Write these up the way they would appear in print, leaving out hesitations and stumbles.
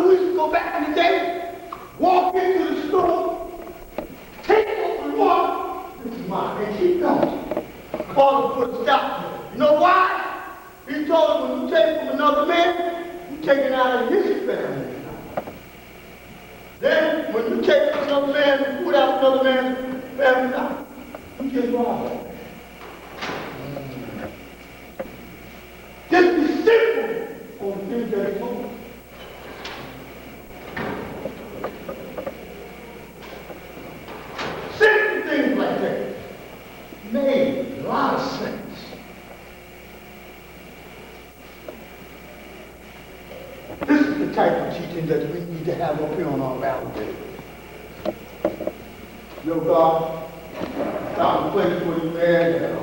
we used to go back in the day, walk into the store, take off the water, this is mine, and keep going. Father put a stop to it. You know why? He told him when you take from another man, you take it out of his family. Then, when you take from another man, you put out another man's family out. You just rob it. Just be simple on the things that he told. Simple things like that made a lot of sense. This is the type of teaching that we need to have up here on our valley. Yo, God, found a place for you, man.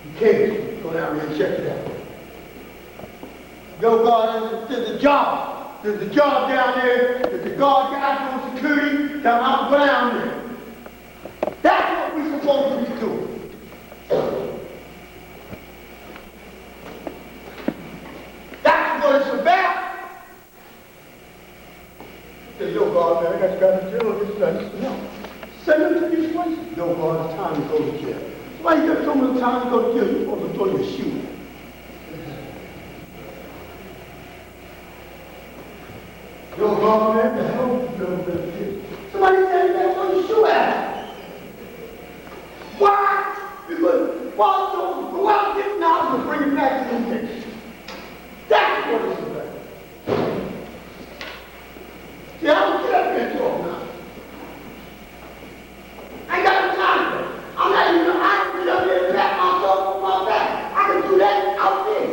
You can't go down there and check it out. Yo, God, there's a job. There's a job down there. There's a guard guy on security down on the ground there. That's what we're supposed to be doing. That's what it's about. Say, yo, God, man, I got to jail this place. No. Send them to these places. Yo, God, it's time to go to jail. Why you got so much time to go to jail? You're supposed to throw your shoe. Yo, God, man, the hell you doing with this kid? Somebody said you got to throw your shoe at him. Why? Because Paul told him, go out and get knowledge and bring it back to the nation. That's what it's about. See, I don't get up here and talk now. I ain't got no time for it. I don't get up here and pat myself on my back. I can do that out there.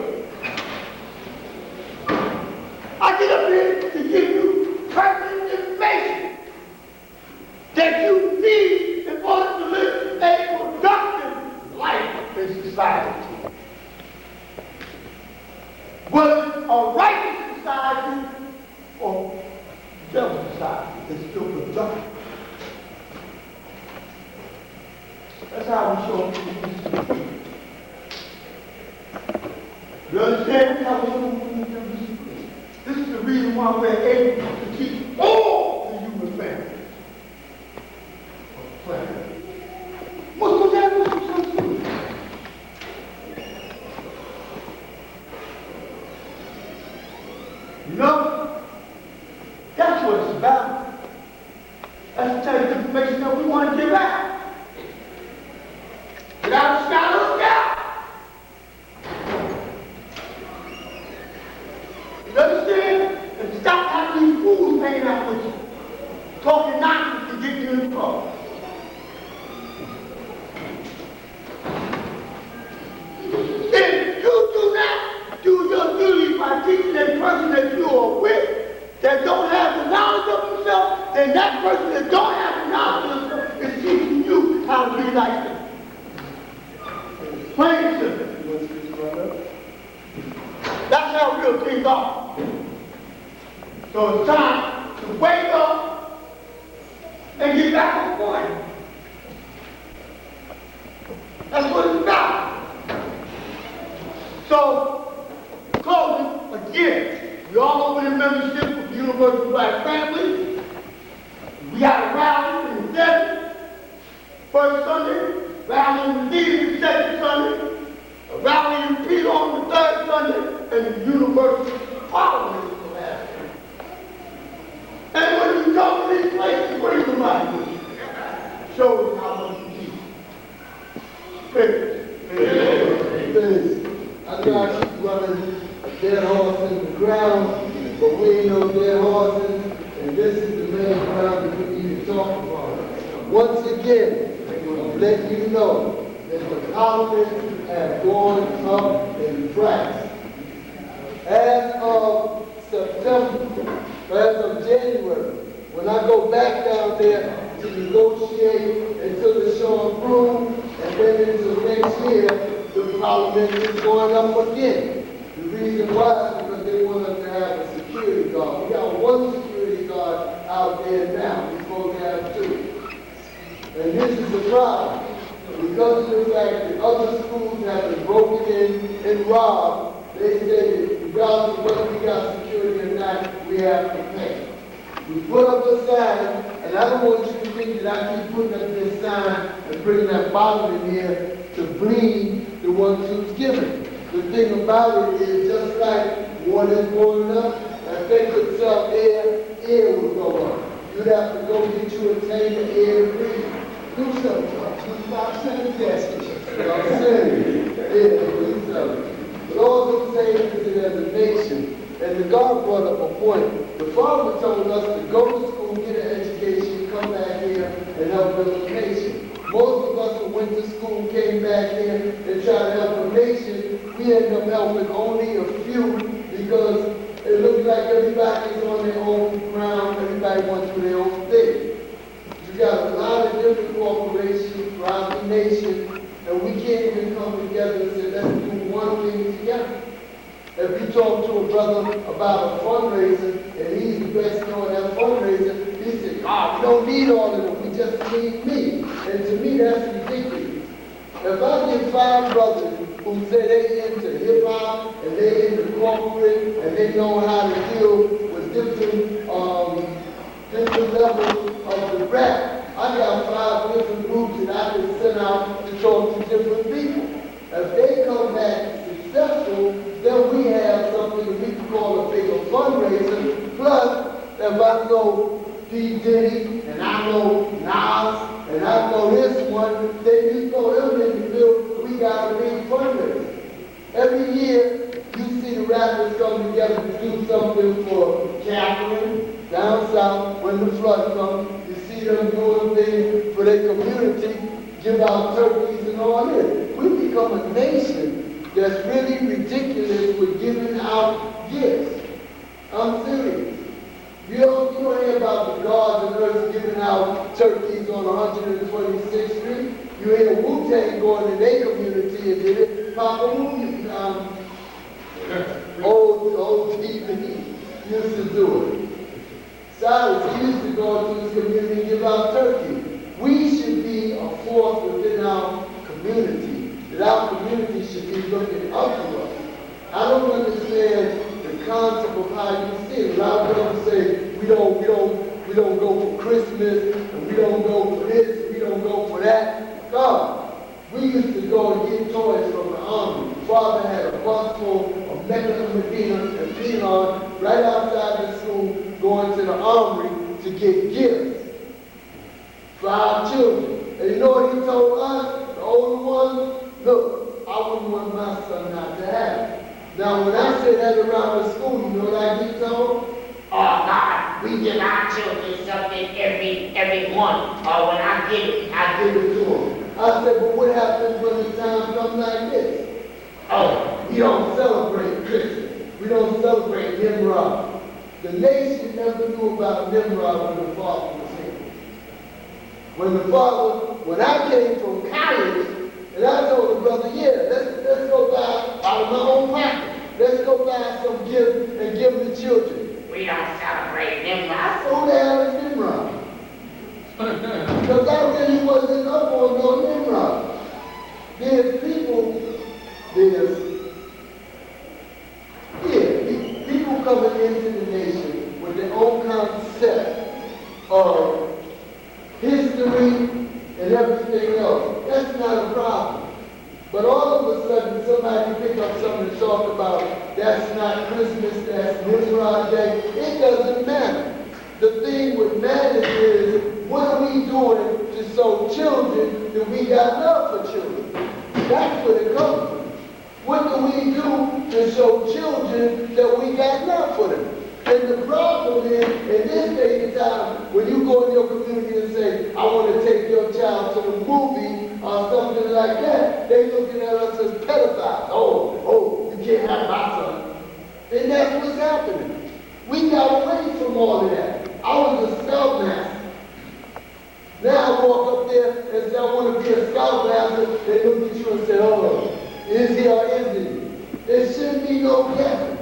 I get up here to give you pertinent information that you need in order to live a productive life in society. Whether it's a righteous society or devil society, it's still productive. That's how we show people. You understand? That's how we show people. This is the reason why we're able to keep all the human families on the planet. Muslims and Muslims too. You know, that's what it's about. That's the type of information that we want to give out. Without a shadow of doubt. You understand? And stop having these fools hanging out with you. Talking nonsense to get you in trouble. If you do not do your duty by teaching that person that you are with that don't have the knowledge of himself, then that person that don't have the knowledge of himself is teaching you how to be like them. Plain and simple. That's how real things are. So it's time to wake up and get back on point. That's what it's about. So, closing, again, we all open in membership of the Universal Black Family. We got a rally in the 7th, first Sunday, rally in the Leading the second Sunday, a rally in Peter on the third Sunday, and the Universal following the last Sunday. And when you come to these places, bring somebody with you. Show us how much you teach. I got you running a dead horse in the ground, but we ain't no dead horses, and this is the main ground that we need to talk about. Once again, I'm letting you know that the politics have gone up in price. As of September, as of January, when I go back down there to negotiate until the show approved, and then into next year, the parliament is going up again. The reason why is because they want us to have a security guard. We got one security guard out there now. We're supposed to have two. And this is the problem. Because of the fact that other schools have been broken in and robbed, they say that regardless of whether we got security or not, we we have to pay. We put up a sign, and I don't want you to think that I keep putting up this sign and bringing that bottle in here to bleed the ones who's giving. The thing about it is, just like water's going up, if they could sell air, air would go up. You'd have to go get you a tank of air to breathe. Do something. 25 cents gas station. I'm serious. Yeah, do something. But all I'm saying is that as a nation, and the God brought up a point. The Father told us to go to school, get an education, come back here and help build a nation. Most of us who went to school, came back here and tried to help a nation, we ended up helping only a few because it looked like everybody's on their own ground, everybody wants to do their own thing. You got a lot of different corporations throughout the nation, and we can't even come together and say, let's do one thing together. If you talk to a brother about a fundraiser, and he's the best known at fundraiser, he said, we don't need all of them, we just need me. And to me, that's ridiculous. If I get 5 brothers who say they into hip-hop, and they into corporate, and they know how to deal with different levels of the rap, I got 5 different groups that I can send out to talk to different people. If they come back successful, then we have something that we can call a bigger fundraiser. Plus, if I know P. Diddy, and I know Nas, and I know this one, then you throw them in the bill, we got a big fundraiser. Every year, you see the rappers come together to do something for Catherine, down south, when the flood comes. You see them doing things for their community, give out turkeys and all this. We become a nation that's really ridiculous with giving out gifts. I'm serious. You don't hear about the gods and earth giving out turkeys on 126th Street. You hear Wu-Tang going in their community and did it. Papa Wu, old TV used to do it. Cyrus, he used to go to his community and give out turkey. We should be a force within our community. That our community should be looking up to us. I don't understand the concept of how you see it. A lot of people say we don't go for Christmas, and we don't go for this, we don't go for that. God, we used to go and get toys from the army. Father had a bus full of Mecca, Medina, and Pinon right outside the school, going to the armory to get gifts for our children. And you know what he told us, the older ones? Look, I wouldn't want my son not to have it. Now, when I say that around the school, you know what I get told? Oh God, we give our children something every month. Or when I get it, I Give it to them. I said, but what happens when the time comes like this? Oh, We don't celebrate Christmas. We don't celebrate Nimrod. The nation never knew about Nimrod when the Father was here. When I came from college, and I told the brother, yeah, let's go buy out of my own pocket. Let's go buy some gifts and give them to children. we don't celebrate them. Who the hell is Nimrod? Because I really wasn't up on no Nimrod. There's people coming into the nation with their own concept of history and everything else. That's not a problem. But all of a sudden, somebody pick up something to talk about, that's not Christmas, that's Nimrod Day. It doesn't matter. The thing what matters is, what are we doing to show children that we got love for children? That's where it comes from. What do we do to show children that we got love for them? And the problem is, in this day and time, when you go in your community and say, I want to take your child to the movie or something like that, they looking at us as pedophiles. Oh, you can't have my son. And that's what's happening. We got away from all of that. I was a scoutmaster. Now I walk up there and say, I want to be a scoutmaster. They look at you and say, oh, is he or isn't he? There shouldn't be no guessing.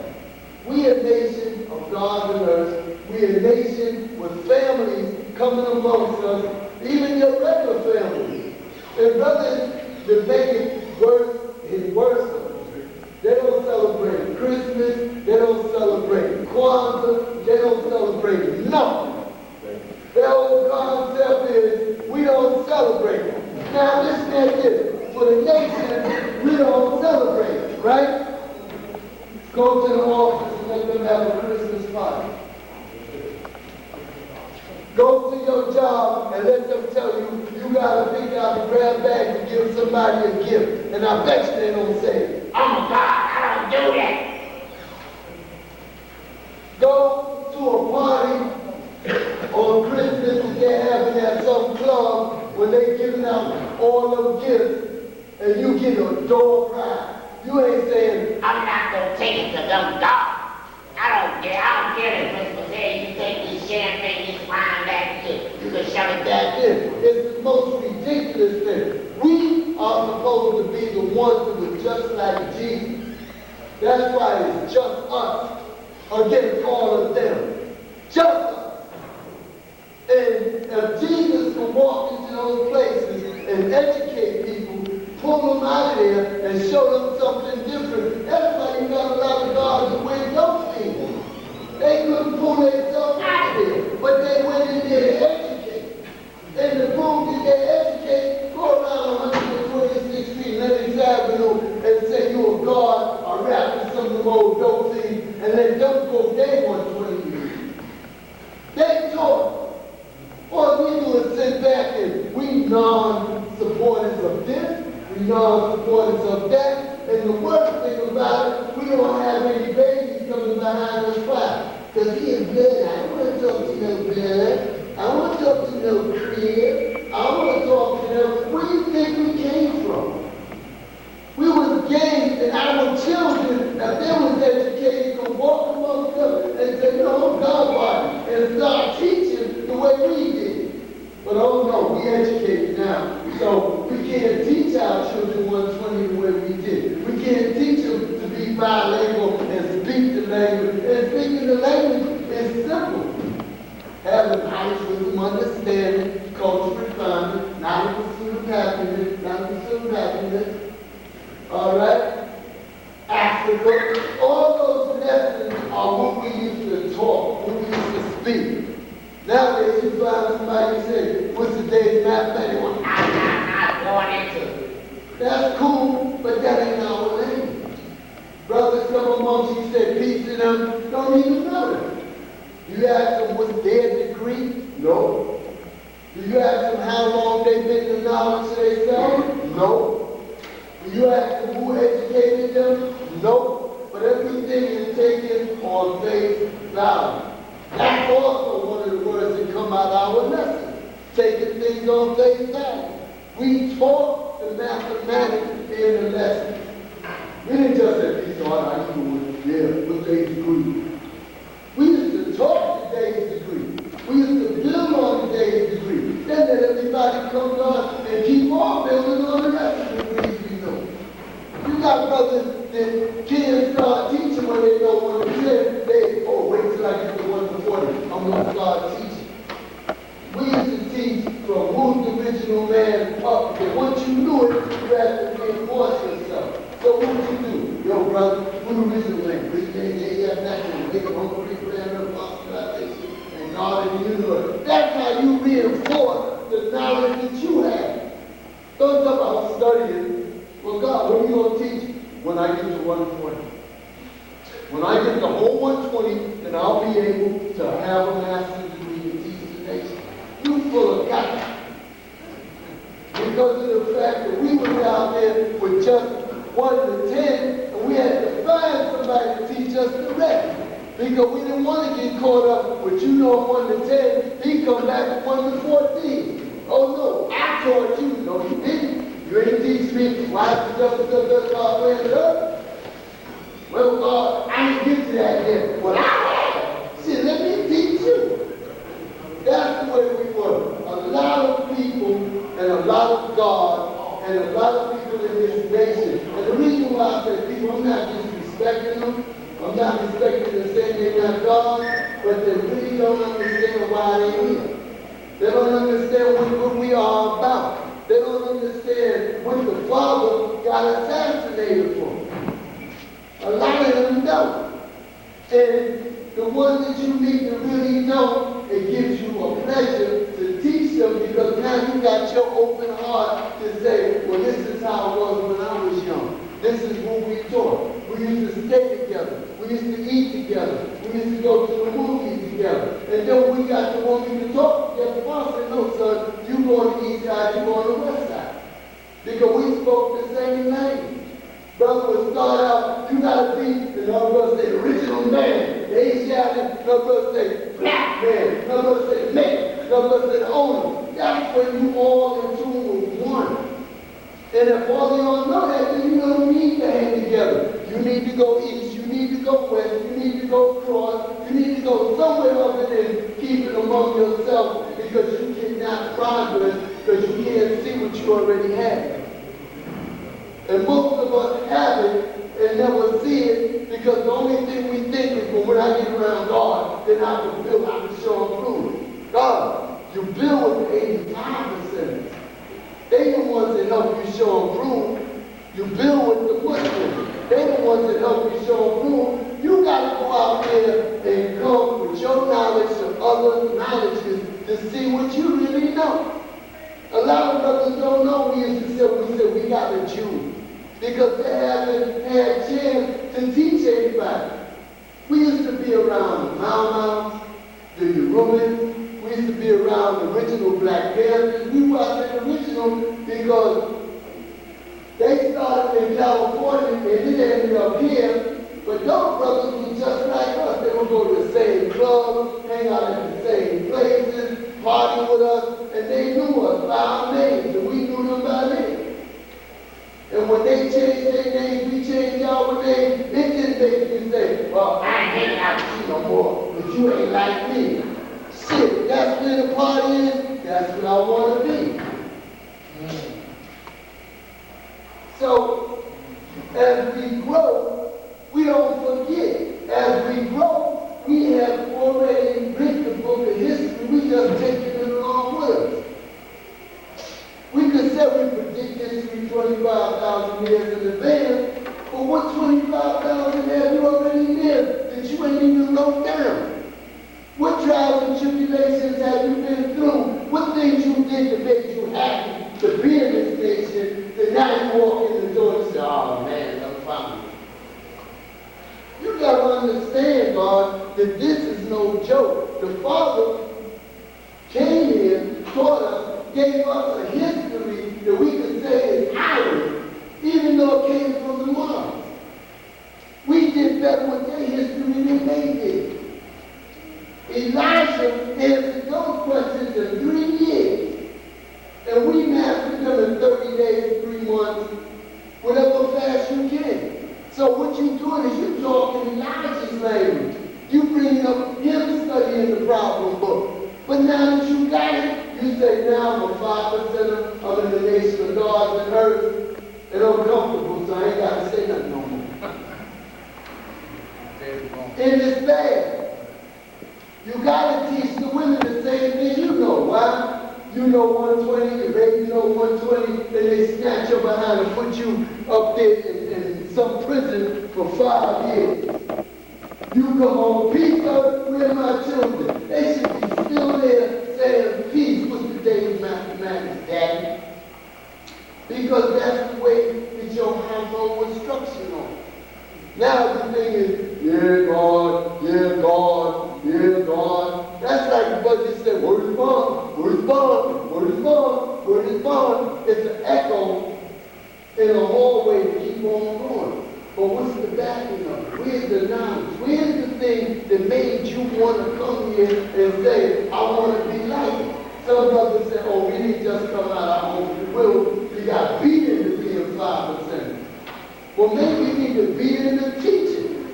We a nation of God and earth. We a nation with families coming amongst us, even your regular families. And brothers that make it worse and worse, they don't celebrate Christmas, they don't celebrate Kwanzaa, they don't nothing. Their whole concept is we don't celebrate. Now listen at this. For the nation, we don't celebrate, right? Go to the office and let them have a Christmas party. Go to your job and let them tell you you gotta pick out a grab bag to give somebody a gift. And I bet you they don't say it. Oh my God, I don't do that. Go to a party on Christmas that they're having at some club when they giving out all them gifts and you get a door prize. You ain't saying, I'm not gonna take it to them dogs. I don't care if Christmas Day, you take this champagne, this wine back here, you can shut it down. that's it. It's the most ridiculous thing. We are supposed to be the ones that were just like Jesus. That's why it's just us against all of them. Just us. And if Jesus could walk into those places and educate people, pull them out of there and show them something different, that's why you got a lot of gods that wear those things. They couldn't pull themselves out of there, but they went in there to educate. And the proof that they educate, go around 126th Street, Lenox Avenue, and say you're a god, or rapping some of them old dope things, and let them go day 120 years. They taught. All we do is sit back and we non-supporters of this, we non-supporters of that, and the worst thing about it, we don't have any babies coming behind us crying. Because he is blood, I don't want to talk to no blood, I don't want to talk to no crib, I don't want to talk to them. Where do you think we came from? We was gained, and our children, if they was educated, could walk amongst them and say, no, I'm God, and start teaching the way we did. But oh no, we educated now. So we can't teach our children 120 the way we did. We can't teach them to be bilingual and speak the language. And speaking the language is simple. Having knowledge, wisdom, understanding, cultural refinement, not a pursuit of happiness, not a pursuit of happiness. All right? Africa, all those lessons are what we used to talk, what we used to speak. Nowadays, you find somebody say, what's the day's mathematics? I'm not going into it. That's cool, but that ain't our language. Brothers come amongst you, say peace to them, don't even know them. You ask them what's their degree? No. Do you ask them how long they've been in knowledge of themselves? No. Do you ask them who educated them? No. But everything is taken on face value. That's also one of the words that come out of our lesson. Taking things on face value. We taught the mathematics in the lesson. We didn't just say, these are how you do it. Yeah, what's their degree? We used to talk the day's degree. We used to build on the day's degree. Then let everybody come on and keep on building on the rest of the degrees we know. You got brothers that kids start teaching when they know one to 10, they, oh, wait till I get to 1 to 40, I'm going to start teaching. We used to teach from who's the original man up, and once you knew it, you had to reinforce yourself. So what would you do? Yo, brother, who the original man? And God in the universe. That's how you reinforce the knowledge that you have. Don't talk about studying. Well, God, what are you going to teach when I get to 120? When I get the whole 120, then I'll be able to have a master's degree and teach the nation. You full of guts. Because of the fact that we were out there with just 1 to 10, and we had to find somebody to teach us the rest. Because we didn't want to get caught up with 1 to 10, he come back with 1 to 14. Oh no, I taught you. No, you didn't. You ain't teach me why the just God ran it up. Well, God, I ain't get to that yet. Well, I have. See, let me teach you. That's the way we were. A lot of people and a lot of God and a lot of people in this nation. And the reason why I say people, I'm not disrespecting them. I'm not respecting them saying they're not God, but they really don't understand why they're here. They don't understand what we are about. They don't understand what the Father got assassinated for. A lot of them don't. And the ones that you need to really know, it gives you a pleasure to teach them because now you got your open heart to say, well, this is how it was when I was young. This is what we taught. We used to stay together. We used to eat together. We used to go to the movies together. And then when we got to want me to talk together, I said, no, son, you go on the east side, you go on the west side. Because we spoke the same language. Brother would start out, you gotta be, and another brother say, original man. The Asiatic, another brother say, black man. Another brother say, man. Another brother say, the owner. That's when you all in tune with one. And if all you all know that, then you don't need to hang together. You need to go east, you need to go west, you need to go across, you need to go somewhere other than keep it among yourself because you cannot progress because you can't see what you already have. And most of us have it and never see it because the only thing we think is, well, when I get around God, then I can build, I can show and prove. God, you build with the 85%. They the ones that help you show and prove. You build with the Muslims. They the ones that help you show and prove. You got to go out there and come with your knowledge to other knowledges to see what you really know. A lot of brothers don't know. We used to say, we got a Jew. Because they haven't had a chance to teach anybody. We used to be around the Mau Mau's, the Yorubas. We used to be around the original Black Panthers. We wasn't original because they started in California and it ended up here. But those brothers were just like us. They would go to the same clubs, hang out at the same places, party with us, and they knew us by our names, and we knew them by name. And when they changed their names, we changed our names, it didn't make me say, well, I ain't hanging out with you no more, but you ain't like me. Shit, that's where the party is, that's where I want to be. So, as we grow, we don't forget. As we grow, we have already read the book of history, we just take it along with us. We could say we predict history 25,000 years in advance, but what 25,000 have you already lived that you ain't even wrote down? What trials and tribulations have you been through? What things you did that made you happy to be in this nation that now you walk in the door and say, oh man, I'm fine. You got to understand, God, that this is no joke. The Father came here, taught us, gave us a history that we could say is ours, even though it came from the Mars. We did better with their history than they did. Elijah answered those questions in 3 years, and we mastered them in 30 days, 3 months, whatever fast you can. So what you're doing is you're talking Elijah's language. You bring up him studying the problem book. But now that you got it, you say, now I'm a 5%er, I'm in the nation of gods and earth, and I'm comfortable, so I ain't got to say nothing no more. And it's bad. You got to teach the women the same thing you know. Why? You know 120, the baby know 120, and they snatch you behind and put you up there in some prison for 5 years. You come home, peace, where are my children? They should be still there saying, peace, what's the day of mathematics, Daddy? Because that's the way that your household was structured on. Now everything is, yeah, God, yeah, God, yeah, God. That's like the budget said, word is bond, word is bond, word is bond, word is bond. It's an echo in a hallway to keep on going. But what's the backing of it? Where's the knowledge? Where's the thing that made you want to come here and say, I want to be like it? Some brothers say, oh, we didn't just come out our own will. We got beat into being 5%. Well, maybe we need to beat into teaching.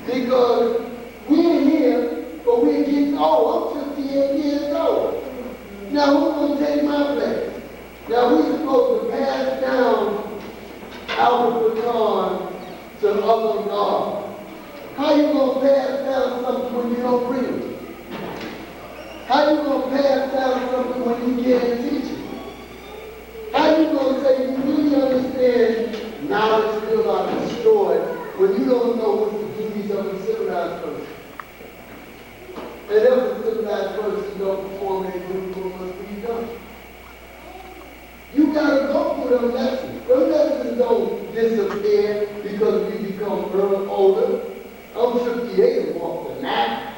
Because we're here, but we're getting old. I'm 58 years old. Now, who's going to take my place? Now, we're supposed to pass down our baton to other God. How you going to pass down something when you don't bring it? How you going to pass down something when you can't teach it? How you going to say you really understand knowledge will not destroy when you don't know what the duties of a civilized person? And if a civilized person don't perform their duty, what must be done? You gotta go through them lessons. Them lessons don't disappear because we become older. I'm 58 and walk the nap.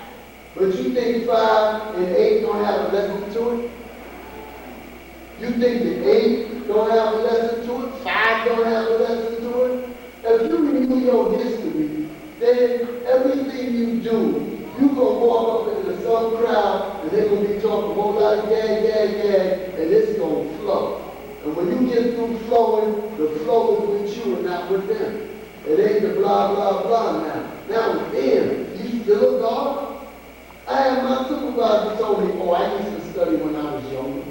But you think 5 and 8 don't have a lesson to it? You think the 8 don't have a lesson to it? 5 don't have a lesson to it? If you renew your history, then everything you do, you gonna walk up into some crowd and they're gonna be talking a whole lot of gag, and it's gonna flow. And when you get through flowing, the flow is with you and not with them. It ain't the blah, blah, blah now. Now with them, you still a God? I had my supervisor told me, oh, I used to study when I was younger.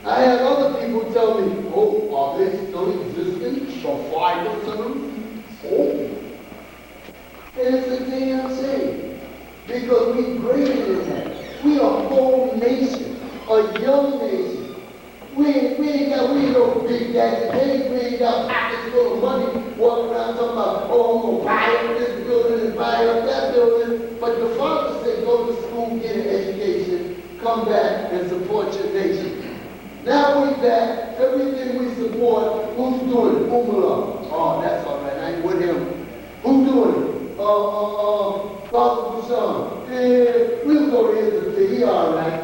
I had other people tell me, oh, are they still existing? So 5%? Oh. And it's a damn shame. Because we greater than that. We are a whole nation, a young nation. We ain't no big daddy. We ain't got pockets full of money walking around talking about, oh, I'm gonna buy up this building and buy up that building. But the father said, go to school, get an education, come back and support your nation. Now we back, everything we support, who's doing it? Umala. Oh, that's all right, I ain't with him. Who's doing it? Father Busan. Yeah, we'll go to his, he all right.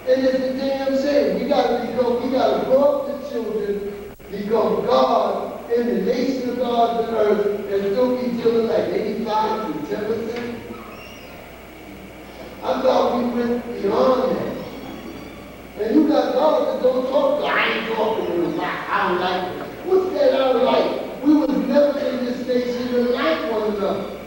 And it's a damn shame. We gotta grow up the children, become God in the nation of God and earth, and still be dealing like 85 to 10%. I thought we went beyond that. And you got God that don't talk to. I ain't talking to you. I don't like it. What's that I don't like? We was never in this nation to like one another.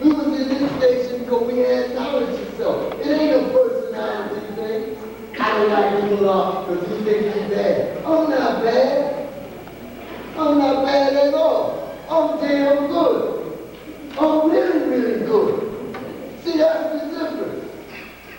We was in this nation because we had knowledge of self. It ain't a personality thing. I don't like people because you think you're bad. I'm not bad. I'm not bad at all. I'm damn good. I'm really, really good. See, that's the difference.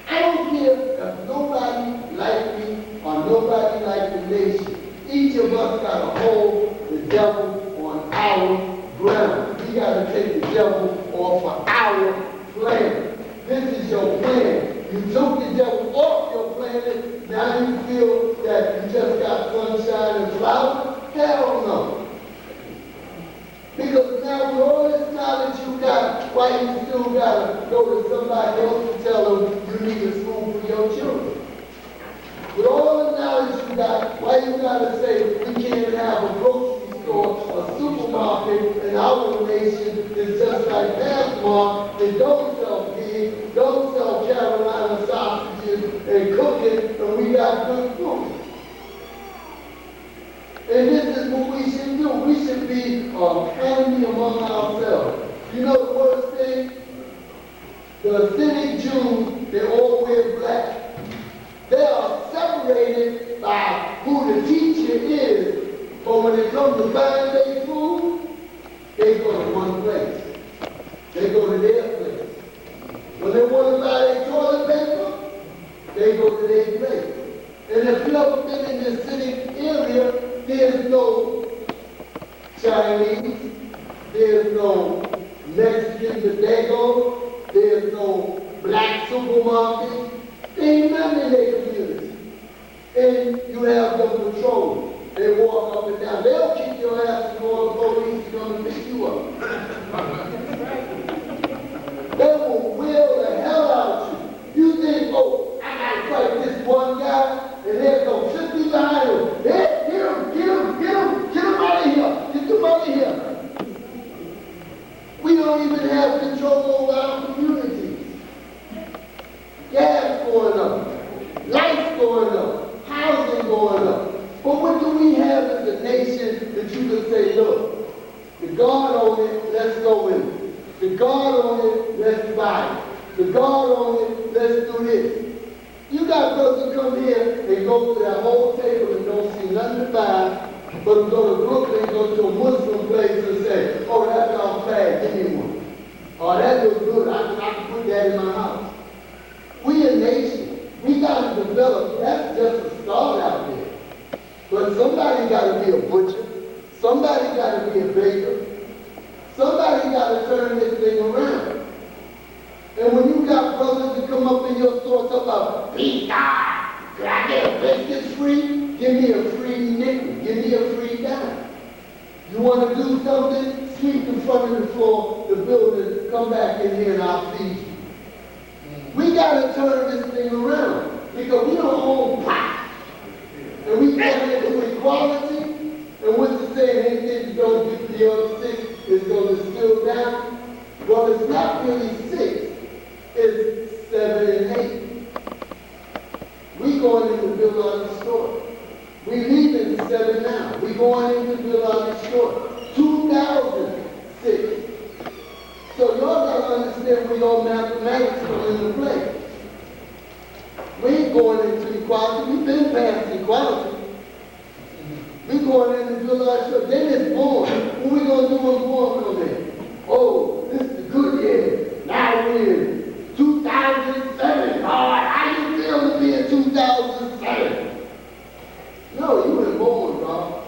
I don't care if nobody like me or nobody like the nation. Each of us got to hold the devil on our ground. We got to take the devil off of our planet. This is your planet. You took the devil off your planet. Now you feel that you just got sunshine and flowers? Hell no. Because now with all this knowledge you got, why you still got to go to somebody else to tell them you need a school for your children? With all the knowledge you got, why you got to say we can't have a grocery store, a supermarket in our nation is just like Pathmark, they don't sell pig, don't sell Carolina sausages and cook it, and we got good food. And this is what we should do. We should be family among ourselves. You know the worst thing? The Hasidic Jews, they all wear black. They are separated by who the teacher is, but when it comes to buying their food, they go to one place. They go to their place. When they want to buy their toilet paper, they go to their place. And if you ever been in the Hasidic area, there's no Chinese, there's no Mexican bodega, there's no black supermarket. There ain't none in their community. And you have them patrol. They walk up and down. They'll kick your ass and call the police to come and pick you up. They will wheel the hell out of you. You think, oh, I gotta fight this one guy, and they'll go 50 behind him. Hey, get him out of here. Get him out of here. We don't even have control over our communities. Gas going up, lights going up, housing going up. But what do we have as a nation that you can say, look, the God on it, let's go in it. The God on it, let's buy it. The God on it, let's do this. You got brothers come here and go to that whole table and don't see nothing to buy, but go to Brooklyn and go to a Muslim place and say, oh, that's our flag, give me one. Oh, that looks good, I can put that in my house. We a nation. We got to develop. That's just a start out there. But somebody got to be a butcher. Somebody got to be a baker. Somebody got to turn this thing around. And when you got brothers that come up in your store talk about Please, God, could I get a biscuit? biscuits free, give me a free nickel, give me a free dime. You want to do something? Sweep the front of the floor, the building, come back in here and I'll feed you. We got to turn this thing around because we don't own pot. And we get into equality. And what's the saying? Anything you don't do for the other six is going to still down. Well, it's not really 6. It's 7 and 8. We going in to build our new store. We leaving 7 now. We going in to build our new store. 2006. So y'all got to understand we all mathematics come into play. We ain't going into equality. We've been past equality. We going in to build our store. Then it's born. What we going to do when born come in? Oh, this is the good year. Now we're in 2007. Lord, How you feel to be in 2007? No, you were born, God.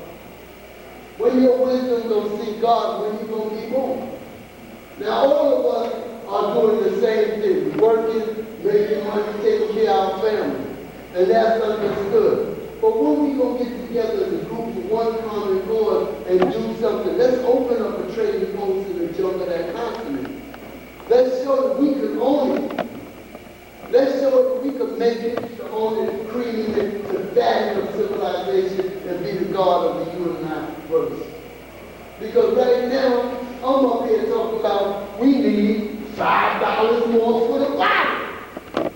When your wisdom gonna see God, when you gonna be born? Now all of us are doing the same thing. We're working, making money, taking care of our family. And that's understood. But when we gonna get together as a group for one common cause and do something, let's open up a trading post in the junk of that continent. Let's show that we can own it. Let's show that we can make it, to own it, cream it, to fathom of civilization and be the God of the unified verse. Because right now, I'm up here talking about we need $5 more for the bottle.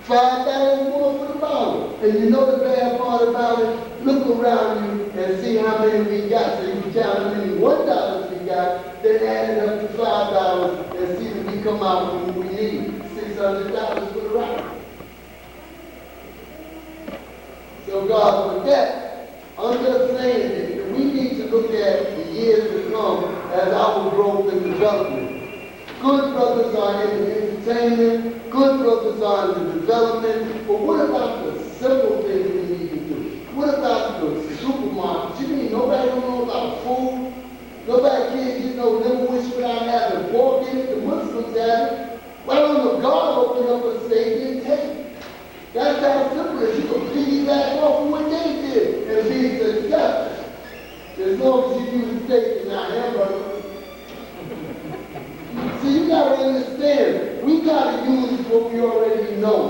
$5 more for the bottle. And you know the bad part about it? Look around you and see how many we got. So you can count how many $1 we got, then add it up to $5 and see if we come out with what we need. $600 for the ride. So God, with that, I'm just saying that we need to look at the years to come as our growth and development. Good brothers are in the entertainment, good brothers are in the development, but what about the simple things we need to do? What about the supermarkets? You mean nobody don't know about food? Nobody can't get no liver wish without having pork in it? The Muslims have it. Why don't God open up a Savior take? That's how simple it is. You can piggyback off of what they did and be successful. As long as you use steak and not hamburger. See, you gotta understand, we gotta use what we already know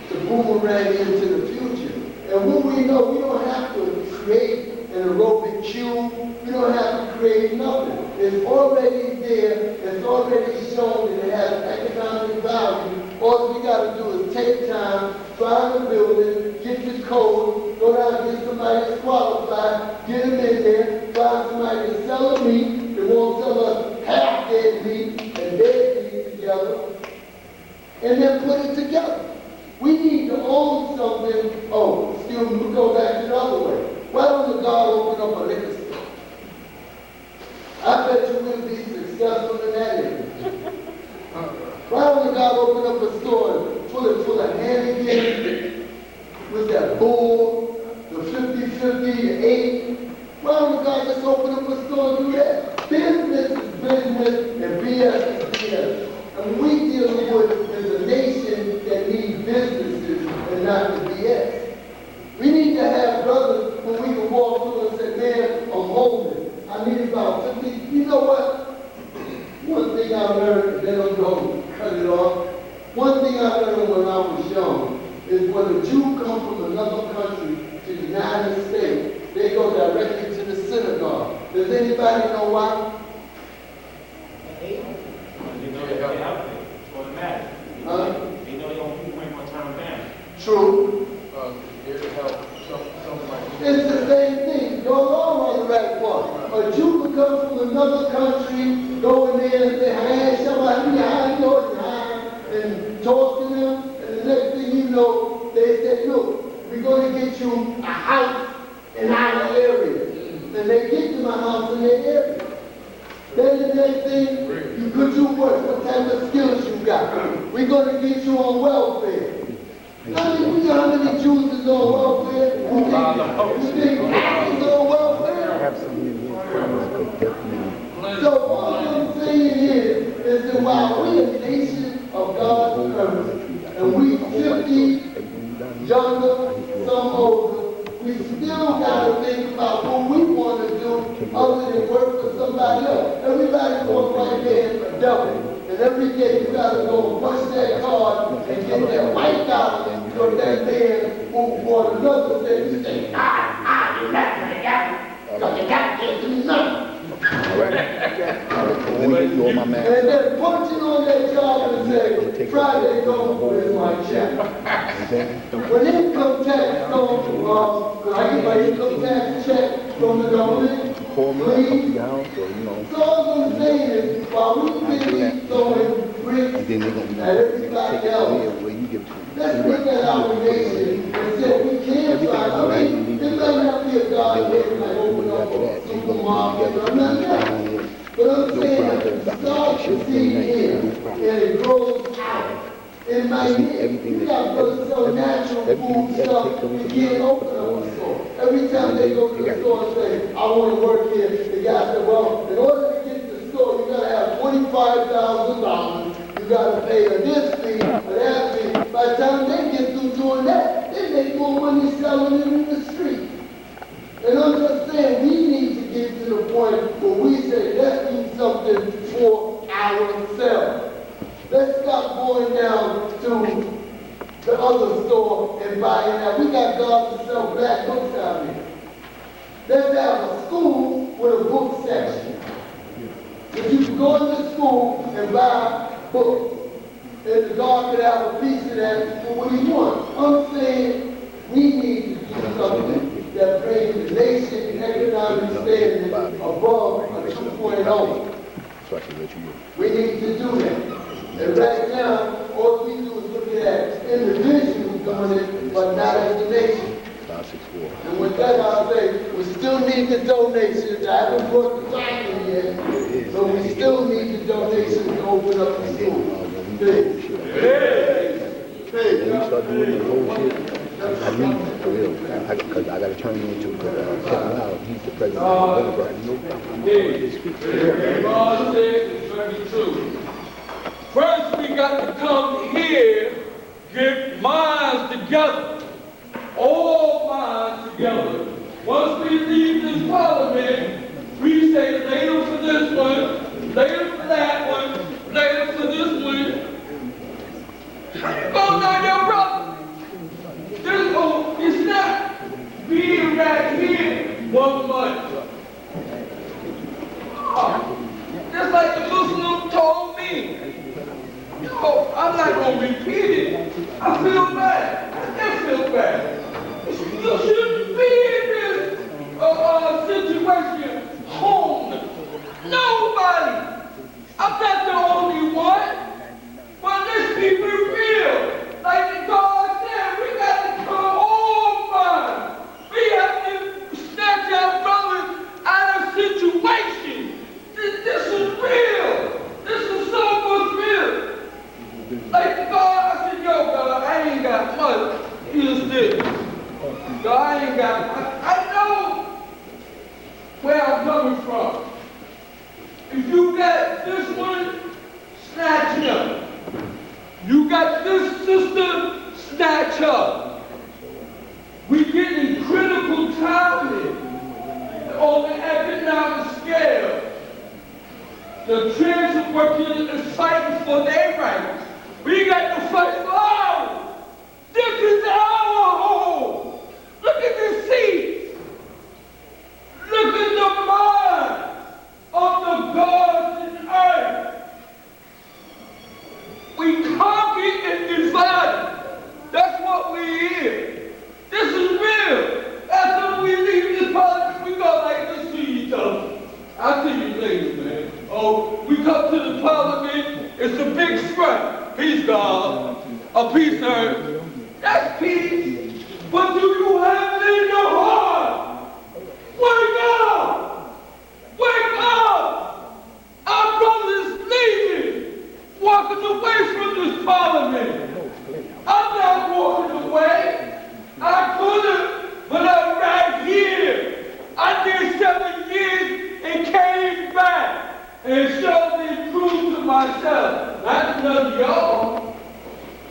to boomerang into the future. And what we know, we don't have to create an aerobic cube. We don't have to create nothing. It's already there. It's already shown that it has economic value. All we got to do is take time, find a building, get the code, go down and get somebody that's qualified, get them in there, find somebody to sell the meat that won't sell us half dead meat and dead meat together, and then put it together. We need to own something. Oh, excuse me, we go back the other way. Why don't the God open up a liquor store? I bet you will be successful in that area. Why don't the God open up a store full of Hannigan, with that bull, the 50-50, the 8? Why don't the God just open up a store and do that? Business is business and BS is BS. And we dealing with is a nation that needs businesses and not the BS. We need to have brothers who we can walk through and say, man, I'm homeless. I need about 50. You know what? One thing I learned, and then I'm going to cut it off. One thing I learned when I was young is when a Jew comes from another country to the United States, they go directly to the synagogue. Does anybody know why? They know they have outfit for the matter. They know they're going to bring more time down. True. Here to help something like It's the same thing. Your law on the right part. A Jew could come from another country, go in there and say, hey, somebody, how you doing? And talk to them. And the next thing you know, they say, look, we're going to get you a house in our area. And they get them a house in their area. Then the next thing, you could do work. What type of skills you got? We're going to get you on welfare. I mean, we know how many Jews is on welfare? You think half is on welfare? So all I'm saying is is that while we a nation of God's earth, and we 50, younger, some older, we still gotta think about what we want to do other than work for somebody else. Everybody's going right there for double. And every day you gotta go and punch that card and get that white dollar from that man who bought another thing. You say, You left for the devil. Because the devil can't do nothing. Let me get you on my man. and then punching on that job and say, Friday go, where's my check? When income tax comes, I get my income tax check from the government, Call me, I'll come to please. your house, or, you know, So all I'm saying is, while we busy throwing bricks and then they're gonna be at everybody take it else, away where you give it to them. let's look at our nation and say we can try. I mean, it may not be a God given like open up a supermarket, I'm not saying. But I'm saying, start to see here, and it grows out. In my head, you got brothers sell natural food stuff, you can't open up a store. Every time they go to the store and say, I want to work here, the guy said, well, in order to get to the store, you gotta have $25,000. You gotta pay a this fee, a that fee. By the time they get through doing that, they make more money selling it in the street. And I'm just saying, we need to get to the point where we say, let's do something for ourselves. Let's stop going down to the other store and buying that. We got jobs to sell black books out here. Let's have a school with a book section. If you can go into school and buy books, and the God could have a piece of that for what he wants. I'm saying we need to do something that brings the nation and economic standing above a 2.0. So I can let you know. We need to do that. And right now, all we do is look at individuals doing it, but not as a nation. 564. And with that, I'll say, we still need the donations. I haven't brought the document yet, but we still need the donations to open up the school. When we start doing the whole shit, I leave for real. Because I got to turn you into Kevin Lau. He's the president of the Democrat. God said it's very true. First, we got to come here, get minds together, all minds together. Once we leave this parliament, we say later for this one, later for that one, later for this one. Go down your brother. It's not being right here 1 month. Just like the Muslim told me. No, I'm not going to repeat it. I feel bad. I still feel bad. You shouldn't be in this situation home. Nobody. I'm not the only one. But let's keep it real. Like God said, we got to come home, man. We have to snatch our brothers out of situations. This is real. This is so much real. Like God, I said, yo, God, I ain't got much. Here's this. God, I ain't got much. I know where I'm coming from. If you got this one, snatch him. You got this sister, snatch her. We getting critical time on the economic scale. The trans are working and fighting for their rights. We got to fight for ours. This is our home. Look at the seats. Look at the mind of the gods in earth. We conquered and divided. That's what we hear. This is real. After we leave this parliament, we go like to see each other. I'll see you later, man. Oh, we come to the parliament, it's a big strike. Peace, God. A peace, earth. That's peace. But do you have it in your heart? Wake up! Wake up! Our brothers leaving, walking away from this parliament. I'm not walking away. I couldn't, but I'm right here. I did 7 years and came back and showed me proof to myself, not none of y'all,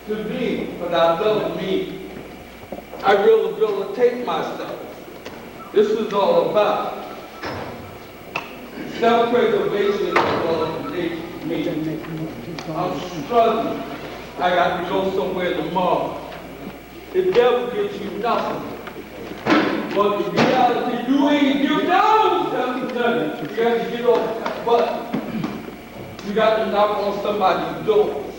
to me, but I love me. I really will take myself. This is all about self-preservation is all it takes me. I'm struggling. I got to go somewhere tomorrow. The devil gives you nothing. But in reality, you ain't give down nothing. You got to get off that button. You got to knock on somebody's doors.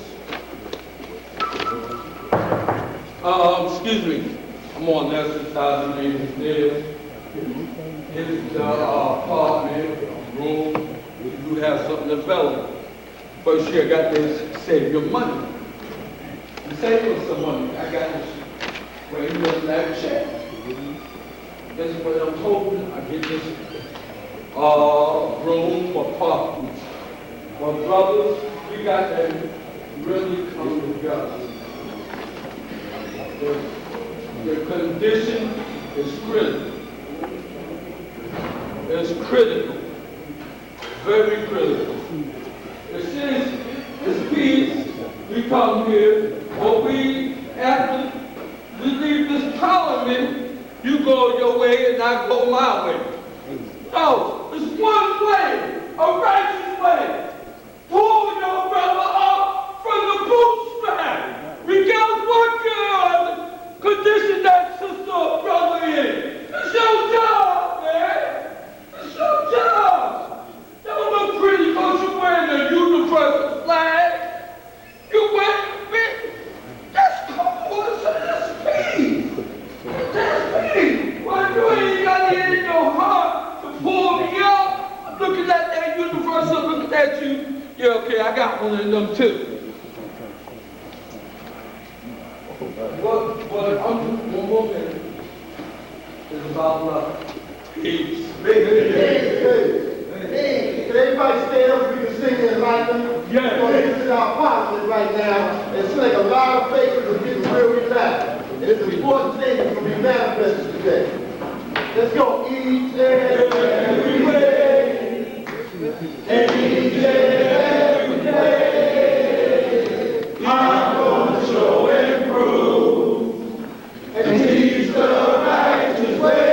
Excuse me. I'm on the exercise name there. This is the apartment, room. You have something available. First year I got to save your money. You save us some money. I got this. Well, you doesn't have a check. This is what I'm hoping. I get this room, apartment. Well, brothers, we got to really come together. The condition is critical. It's critical. Very critical. The city is peace. We come here, but after we leave this parliament, you go your way and I go my way. No, it's one way, a righteous way. Pull your brother up from the bootstrap. Regardless what good condition that sister or brother in. It's your job, man. It's your job. Don't look pretty because you're wearing a universal flag. You wearing it. That's cool. That's peace. That's peace. Well, you ain't got it in your heart to pull me up. I'm looking at that universal, looking at you. Yeah, okay, I got one of them too. What I'm one more minute is about love. Peace. Hey, can everybody stand up so we can sing the enlightenment? Yeah. Well, this is our parliament right now. It's like a lot of faces are getting real relaxed. And it's an important thing that's going to be manifested today. Let's go. Each and every way. Each and every day. I'm going to show and prove. And teach the righteous way.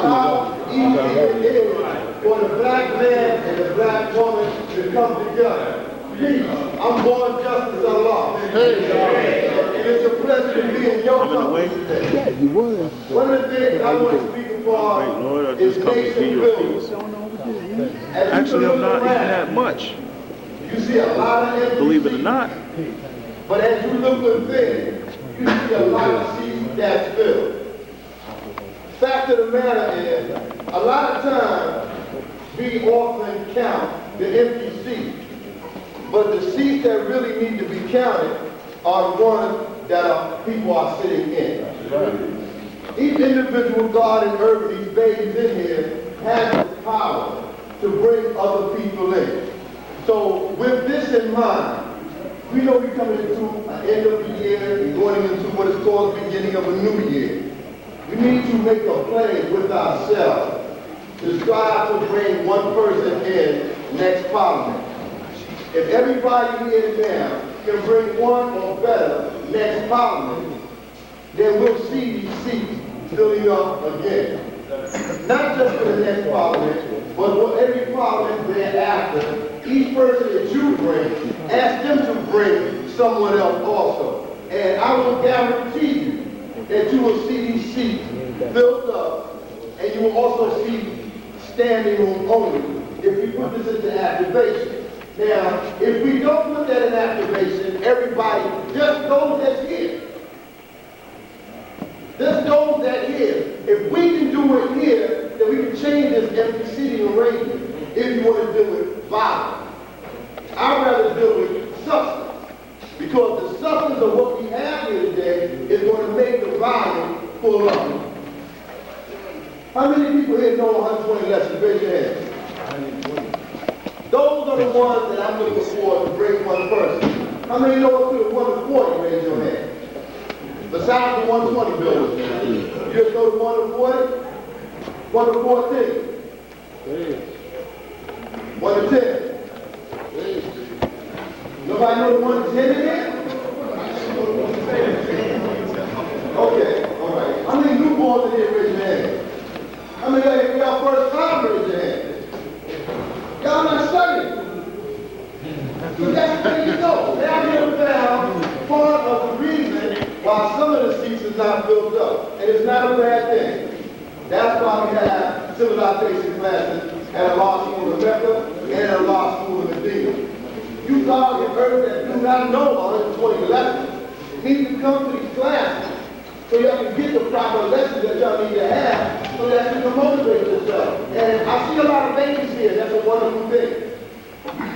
how easy it is for the black man and the black woman to come together. Please, I'm born Justice Allah. And it's a pleasure to be in your company today. Yeah, you was. One of the things I want to speak about is nation building. Actually, I'm not eating that much. You see a lot of empty Believe it or seats. not. But as you look within, you see a lot of seats that's filled. Fact of the matter is, a lot of times, we often count the empty seats. But the seats that really need to be counted are the ones that people are sitting in. Each individual God in earth, these babies in here, has the power to bring other people in. So with this in mind, we know we're coming into an end of the year and going into what is called the beginning of a new year. We need to make a plan with ourselves to strive to bring one person in next Parliament. If everybody here now can bring one or better next Parliament, then we'll see these seats filling up again. Not just for the next Parliament, but for every Parliament thereafter. Each person that you bring, ask them to bring someone else also. And I will guarantee you that you will see these seats filled up, and you will also see standing room only if we put this into activation. Now, if we don't put that in activation, everybody, just those that's here, just those that here, if we can do it here, then we can change this empty seating arrangement if you want to do it violent. I'd rather do it substance, because the substance of what we have here today is going to make the volume full up. How many people here know 120 lessons? Raise your hand. Those are the ones that I'm looking for to bring one person. How many know up to the 140? Raise your hand. Besides the 120 builders. You just know the 140? 1 to 14. 1 to 10. Nobody know the 1 to 10 in here? Okay, all right. How many newborns in here? Raise your hand. How many of y'all first time? Raise your hand. Y'all not studying. So that's where you go. Now we have found part of the reason why some of the seats is not filled up. And it's not a bad thing. That's why we have civilization classes at a law school in Mecca and a law school in Medina. You guys in earth that do not know 120 lessons need to come to these classes so y'all can get the proper lessons that y'all need to have so that you can motivate yourself. And I see a lot of babies here. That's a wonderful thing.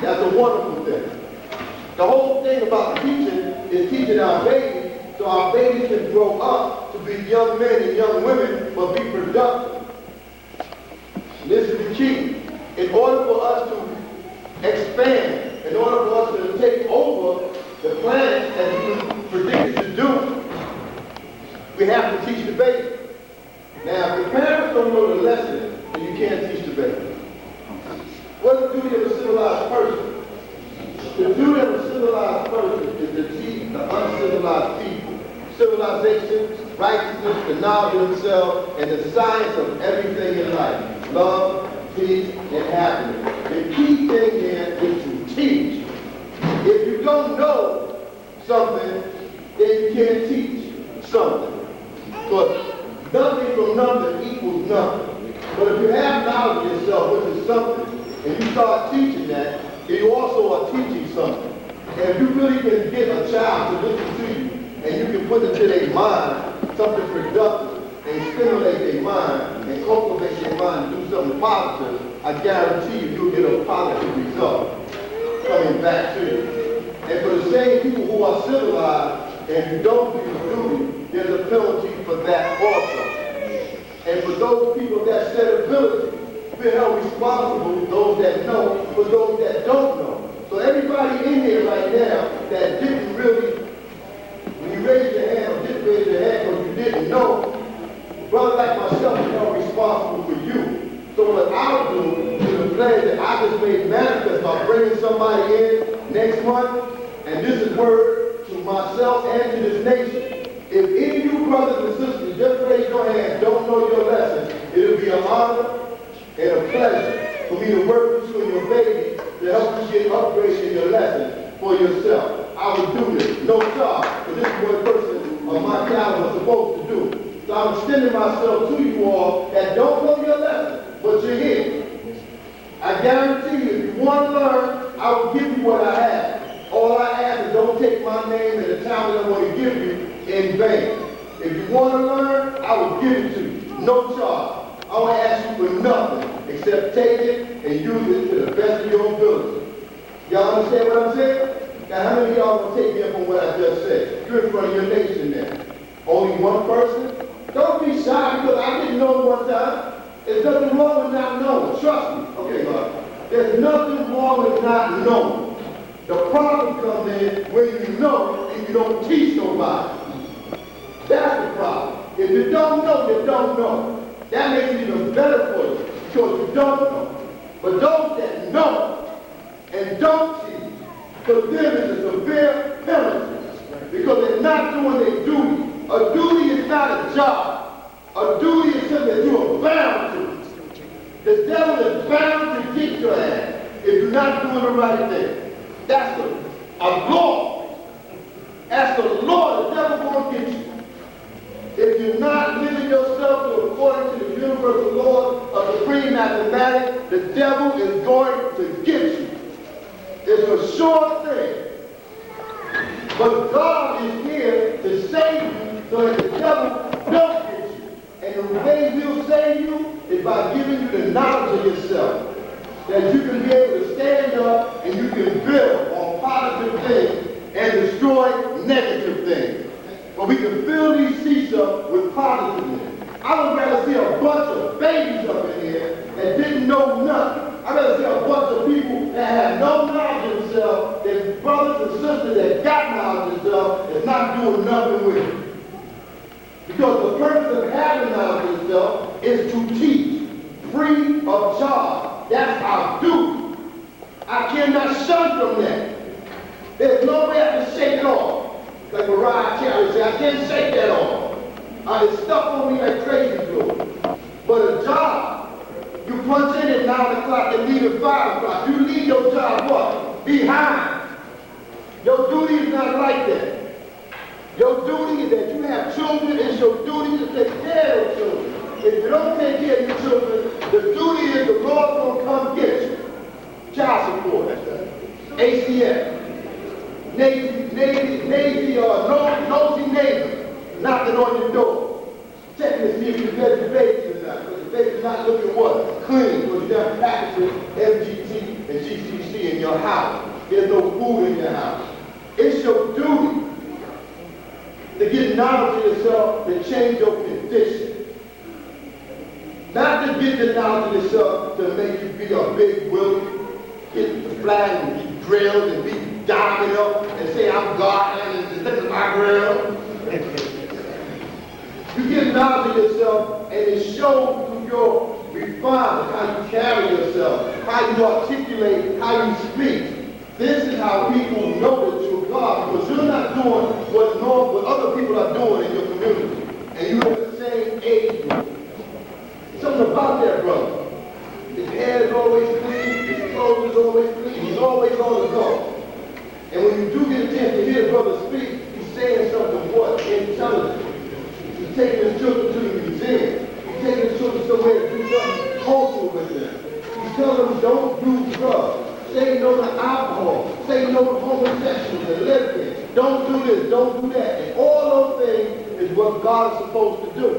That's a wonderful thing. The whole thing about teaching is teaching our babies so our babies can grow up to be young men and young women but be productive. This is the key. In order for us to expand, in order for us to take over the planet as we predicted to do, we have to teach the baby. Now, if the parents don't know the lesson, then you can't teach the baby. What's the duty of a civilized person? The duty of a civilized person is to teach the uncivilized people civilization, righteousness, the knowledge of themselves, and the science of everything in life. Love, peace, and happiness. The key thing here is to teach. If you don't know something, then you can't teach something. Because nothing from nothing equals nothing. But if you have knowledge of yourself, which is something, and you start teaching that, you also are teaching something. And if you really can get a child to listen to you, and you can put into their mind something productive, and stimulate their mind, and cultivate their mind to do something positive, I guarantee you'll get a positive result coming back to you. And for the same people who are civilized, and you don't do your duty, there's a penalty for that also. And for those people that set ability, we're held responsible, those that know, for those that don't know. So everybody in here right now that didn't really, when you raise your hand or didn't raise your hand because you didn't know, brother like myself is held responsible for you. So what I'll do is the plan that I just made manifest by bringing somebody in next month, and this is word to myself and to this nation. If any of you brothers and sisters just raise your hand, don't know your lesson, it'll be an honor and a pleasure for me to work with you and your baby to help you get upgrades in your lesson for yourself. I will do this, no charge, but this is what a person of my caliber is supposed to do. So I'm extending myself to you all that don't know your lesson, but you're here. I guarantee you, if you want to learn, I will give you what I have. All I ask is don't take my name and the talent I want to give you in vain. If you want to learn, I will give it to you, no charge. I won't ask you for nothing except take it and use it to the best of your ability. Y'all understand what I'm saying? Now, how many of y'all gonna take me up on what I just said? You're in front of your nation now. Only one person? Don't be shy because I didn't know one time. There's nothing wrong with not knowing. Trust me. Okay, God. There's nothing wrong with not knowing. The problem comes in when you know and you don't teach nobody. That's the problem. If you don't know, you don't know. That makes it even better for you because you don't know. But those that know and don't teach, for them is a severe penalty because they're not doing their duty. A duty is not a job. A duty is something that you are bound to. The devil is bound to get your ass if you're not doing the right thing. That's a law. That's the law. The devil won't get you. If you're not living yourself to according to the universal laws of supreme mathematics, the devil is going to get you. It's a sure thing. But God is here to save you so that the devil don't get you. And the way he'll save you is by giving you the knowledge of yourself. That you can be able to stand up and you can build on positive things and destroy negative things. But we can fill these seats up with positiveness. I would rather see a bunch of babies up in here that didn't know nothing. I'd rather see a bunch of people that have no knowledge of themselves than brothers and sisters that got knowledge of themselves that's not doing nothing with it. Because the purpose of having knowledge of yourself is to teach, free of charge. That's our duty. I cannot shun from that. There's no way I can shake it off. Like Mariah Carey said, I can't shake that off. It's stuck on me like crazy glue. But a job, you punch in at 9 o'clock and leave at 5 o'clock. You leave your job what? Behind. Your duty is not like that. Your duty is that you have children. It's your duty to take care of children. If you don't take care of your children, the duty is the Lord's gonna come get you. Child support, ACF, Navy or nosy neighbor knocking on your door, checking to see if you fed your baby or not. Because the baby's not looking what? Clean. Because you got packages, FGT and GCC in your house. There's no food in your house. It's your duty to get knowledge of yourself to change your condition. Not to get the knowledge of yourself to make you be a big willie, get the flag and be drilled and be diving up and say, I'm God and this is my grill. You get knowledge of yourself and it shows through your response, how you carry yourself, how you articulate, how you speak. This is how people know that you're God, because you're not doing what other people are doing in your community. And you're in the same age group. Something about that brother. His hair is always clean, his clothes is always clean, he's always on the go. And when you do get a chance to hear the brother speak, he's saying something what? Intelligent. He's taking his children to the museum. He's taking his children somewhere to do something cultural with them. He's telling them don't do drugs. Say no to alcohol. Say no to homosexuals and lesbians. Don't do this, don't do that. And all those things is what God is supposed to do.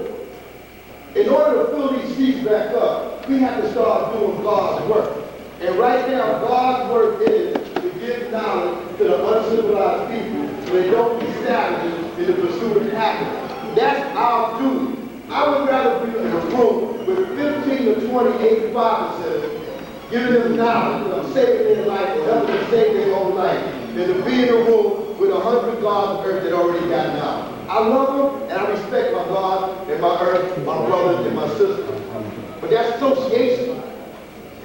In order to fill these seats back up, we have to start doing God's work. And right now, God's work is to give knowledge to the uncivilized people so they don't be savages in the pursuit of happiness. That's our duty. I would rather be in a room with 15 to 20 85%, giving them knowledge of saving their life or helping them save their own life, than to be in a room with 100 gods of earth that already got knowledge. I love them and I respect my God and my earth, my brothers and my sisters. But that's association.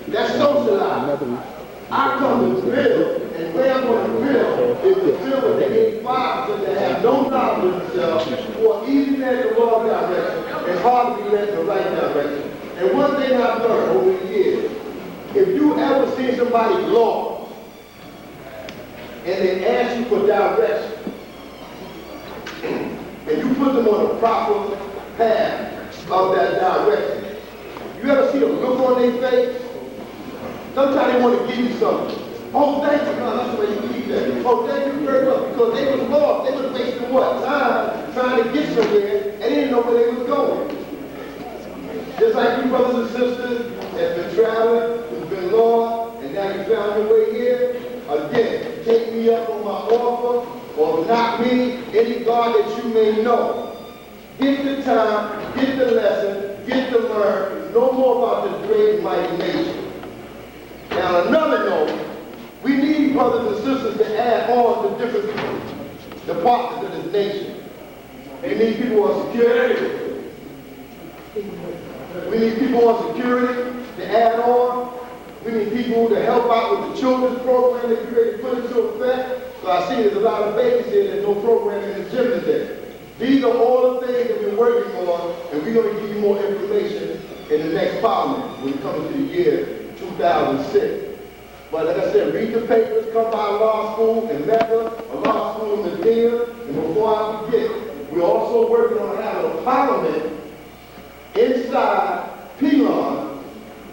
That's socializing. I come to build, and where I'm going to build is to build with the 85% that have no knowledge of themselves, who are easy led in the wrong direction and hard to be led in the right direction. And one thing thing I've learned over the years, if you ever see somebody lost and they ask you for direction, and you put them on a proper path of that direction, you ever see a look on their face? Sometimes they want to give you something. Oh, thank you, God, that's the way you keep that. Oh, thank you very much, because they was lost. They was wasting what? Time trying to get somewhere, and they didn't know where they was going. Just like you brothers and sisters that's been traveling, who's been lost, and now you found your way here. Again, take me up on my offer, or not me, any God that you may know. Get the time, get the lesson, get to learn. No more about this great and mighty nation. Now, on another note, we need brothers and sisters to add on to different departments of this nation. We need people on security. We need people on security to add on. We need people to help out with the children's program that you ready to put into effect. So I see there's a lot of babies here, there's no program in the gym today. These are all the things that we're working on, and we're going to give you more information in the next parliament when we come into the year 2006. But like I said, read the papers, come by law school in Mecca, a law school in Medina, and before I forget, we're also working on having a parliament inside Pelon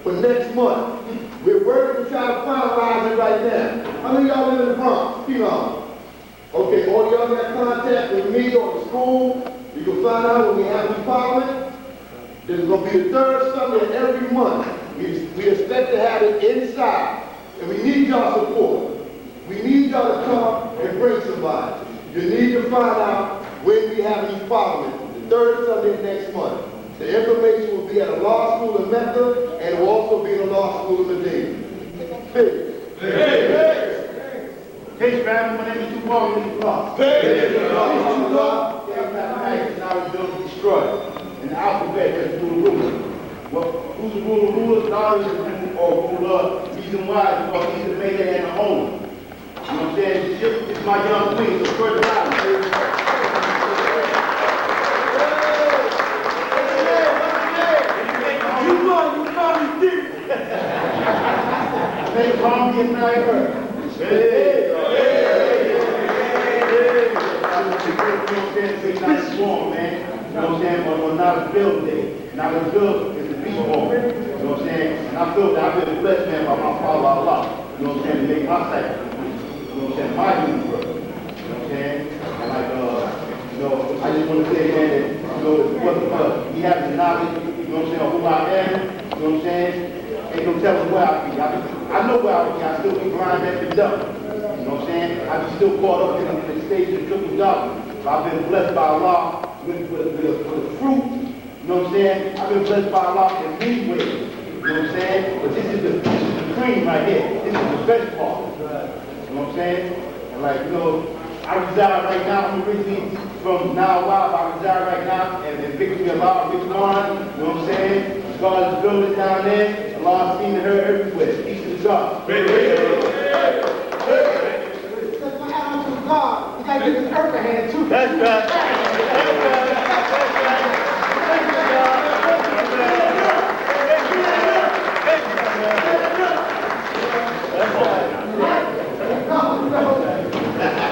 for next month. We're working to try to finalize it right now. How many of y'all live in the Bronx, Pelon? Okay, all y'all got contact with me or the school. You can find out when we have the parliament. This is going to be the third Sunday of every month. We expect to have it inside. And we need y'all support. We need y'all to come and bring somebody. You need to find out when we have these parliaments, the third Sunday of next month. The information will be at a law school in Mecca, and it will also be in a law school in Medina. Case family, my name is Tupac Lee Clark. Mathematics, I was built to destroy. And the alphabet is rule of rulers. Well, who's the ruler of rulers? God is the ruler. Reason why is because he's the maker and the owner. You know what I'm saying? This is my young queen, so spread the knowledge. You know me deep. Make harm get now heard. It's not a swarm, man. You know what I'm saying? But not a build day. Not a build is the beach ball. You know what I'm saying? And I feel that I've been blessed, man, by my father Allah. You know what I'm saying? To make my sacrifice. You know what I'm saying? My human work. You know what I'm saying? And like, you know, I just want to say, man, that, you know, it wasn't because he has the knowledge, you know what I'm saying, of who I am, you know what I'm saying? Ain't no telling where I'll be. I know where I'll be. I still be grinding at the dump. You know what I'm saying? I be still caught up in the stage of triple darkness. But I've been blessed by Allah with a fruit. You know what I'm saying? I've been blessed by Allah in many ways. You know what I'm saying? But this is the cream right here. This is the best part. You know what I'm saying? And like, you know, I reside right now, I'm originally from Now Wild, I reside right now in Victory Allah, Rich Garden, you know what I'm saying? God is building down there, Allah seen and heard everywhere. Peace to God. God, you gotta give this earth a hand too. That's right.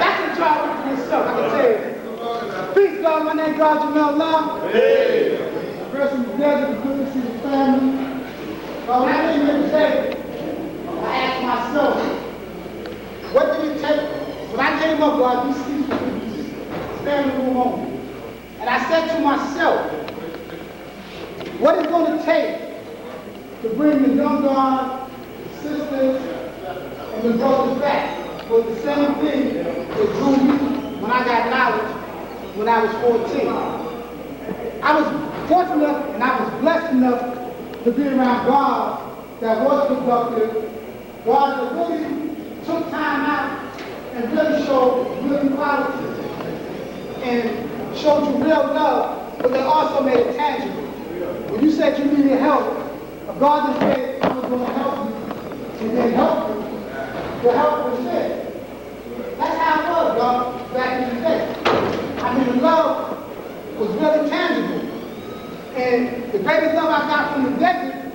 That's the job for yourself, I can tell you. Peace, God, my name is God Jamel Lam. Person is desert, good to see the family. But when I came here today, I asked myself, what did it take? When I came up, God, these people stand in the room only. And I said to myself, what is it going to take to bring the young God, the sisters, and the brothers back? Was the same thing that drew me when I got knowledge when I was 14. I was fortunate enough and I was blessed enough to be around God that was productive, God that really took time out and really showed real qualities and showed you real love, but they also made it tangible. When you said you needed help, God just said, I was going to help you, and then help you. The help was there. That's how it was, God, back in the day. I mean, the love was really tangible. And the greatest love I got from the desert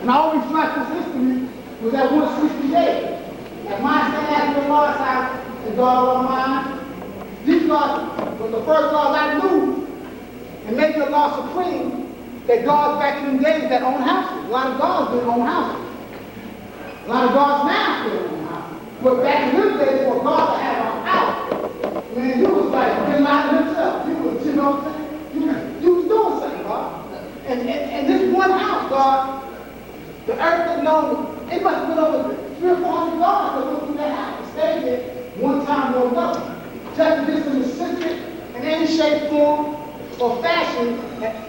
And I always flash this history was at 168. At my stand at the Lord's house in God mine. These laws were the first laws I knew and made the law supreme that gods back in the days that own houses. A lot of gods didn't own houses. A lot of gods now still own houses. But back in those days, for God to have a house, man, you was like Bin Laden himself. You know what I'm saying? You was doing something, God. And this one house, God, the earth didn't know, it must have been over 300 or 400 gods that went through that house and stayed there one time or another. Just this in the secret, in any shape, form, or fashion,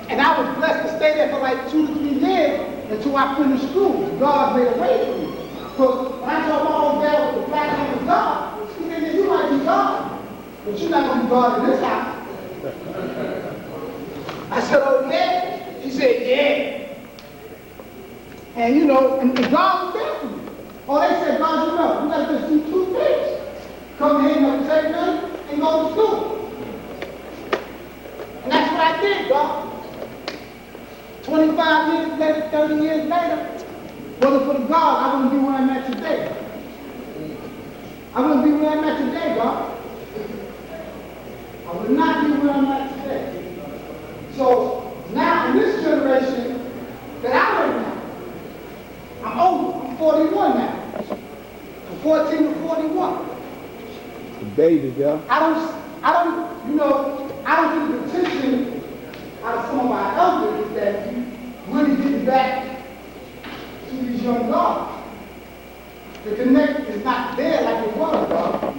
and I was blessed to stay there for like 2 to 3 years until I finished school. God made a way for me. Because when I told my old dad with the black man was God, she said, you might be God, but you're not going to be God in this house. I said, oh yeah? She said, yeah. And you know, and God was there for me. Oh, they said, God, you know, you got to just do 2 things. Come here and take them and go to school. And that's what I did, God. 25 years later, 30 years later, wasn't for the God, I wouldn't be where I'm at today. I wouldn't be where I'm at today, God. I would not be where I'm at today. So now in this generation that I'm in now, I'm older, I'm 41 now. From 14 to 41. Baby, girl. I don't, you know, I don't get the attention out of some of our elders that really getting back to these young dogs. The connect is not there like it was, dog.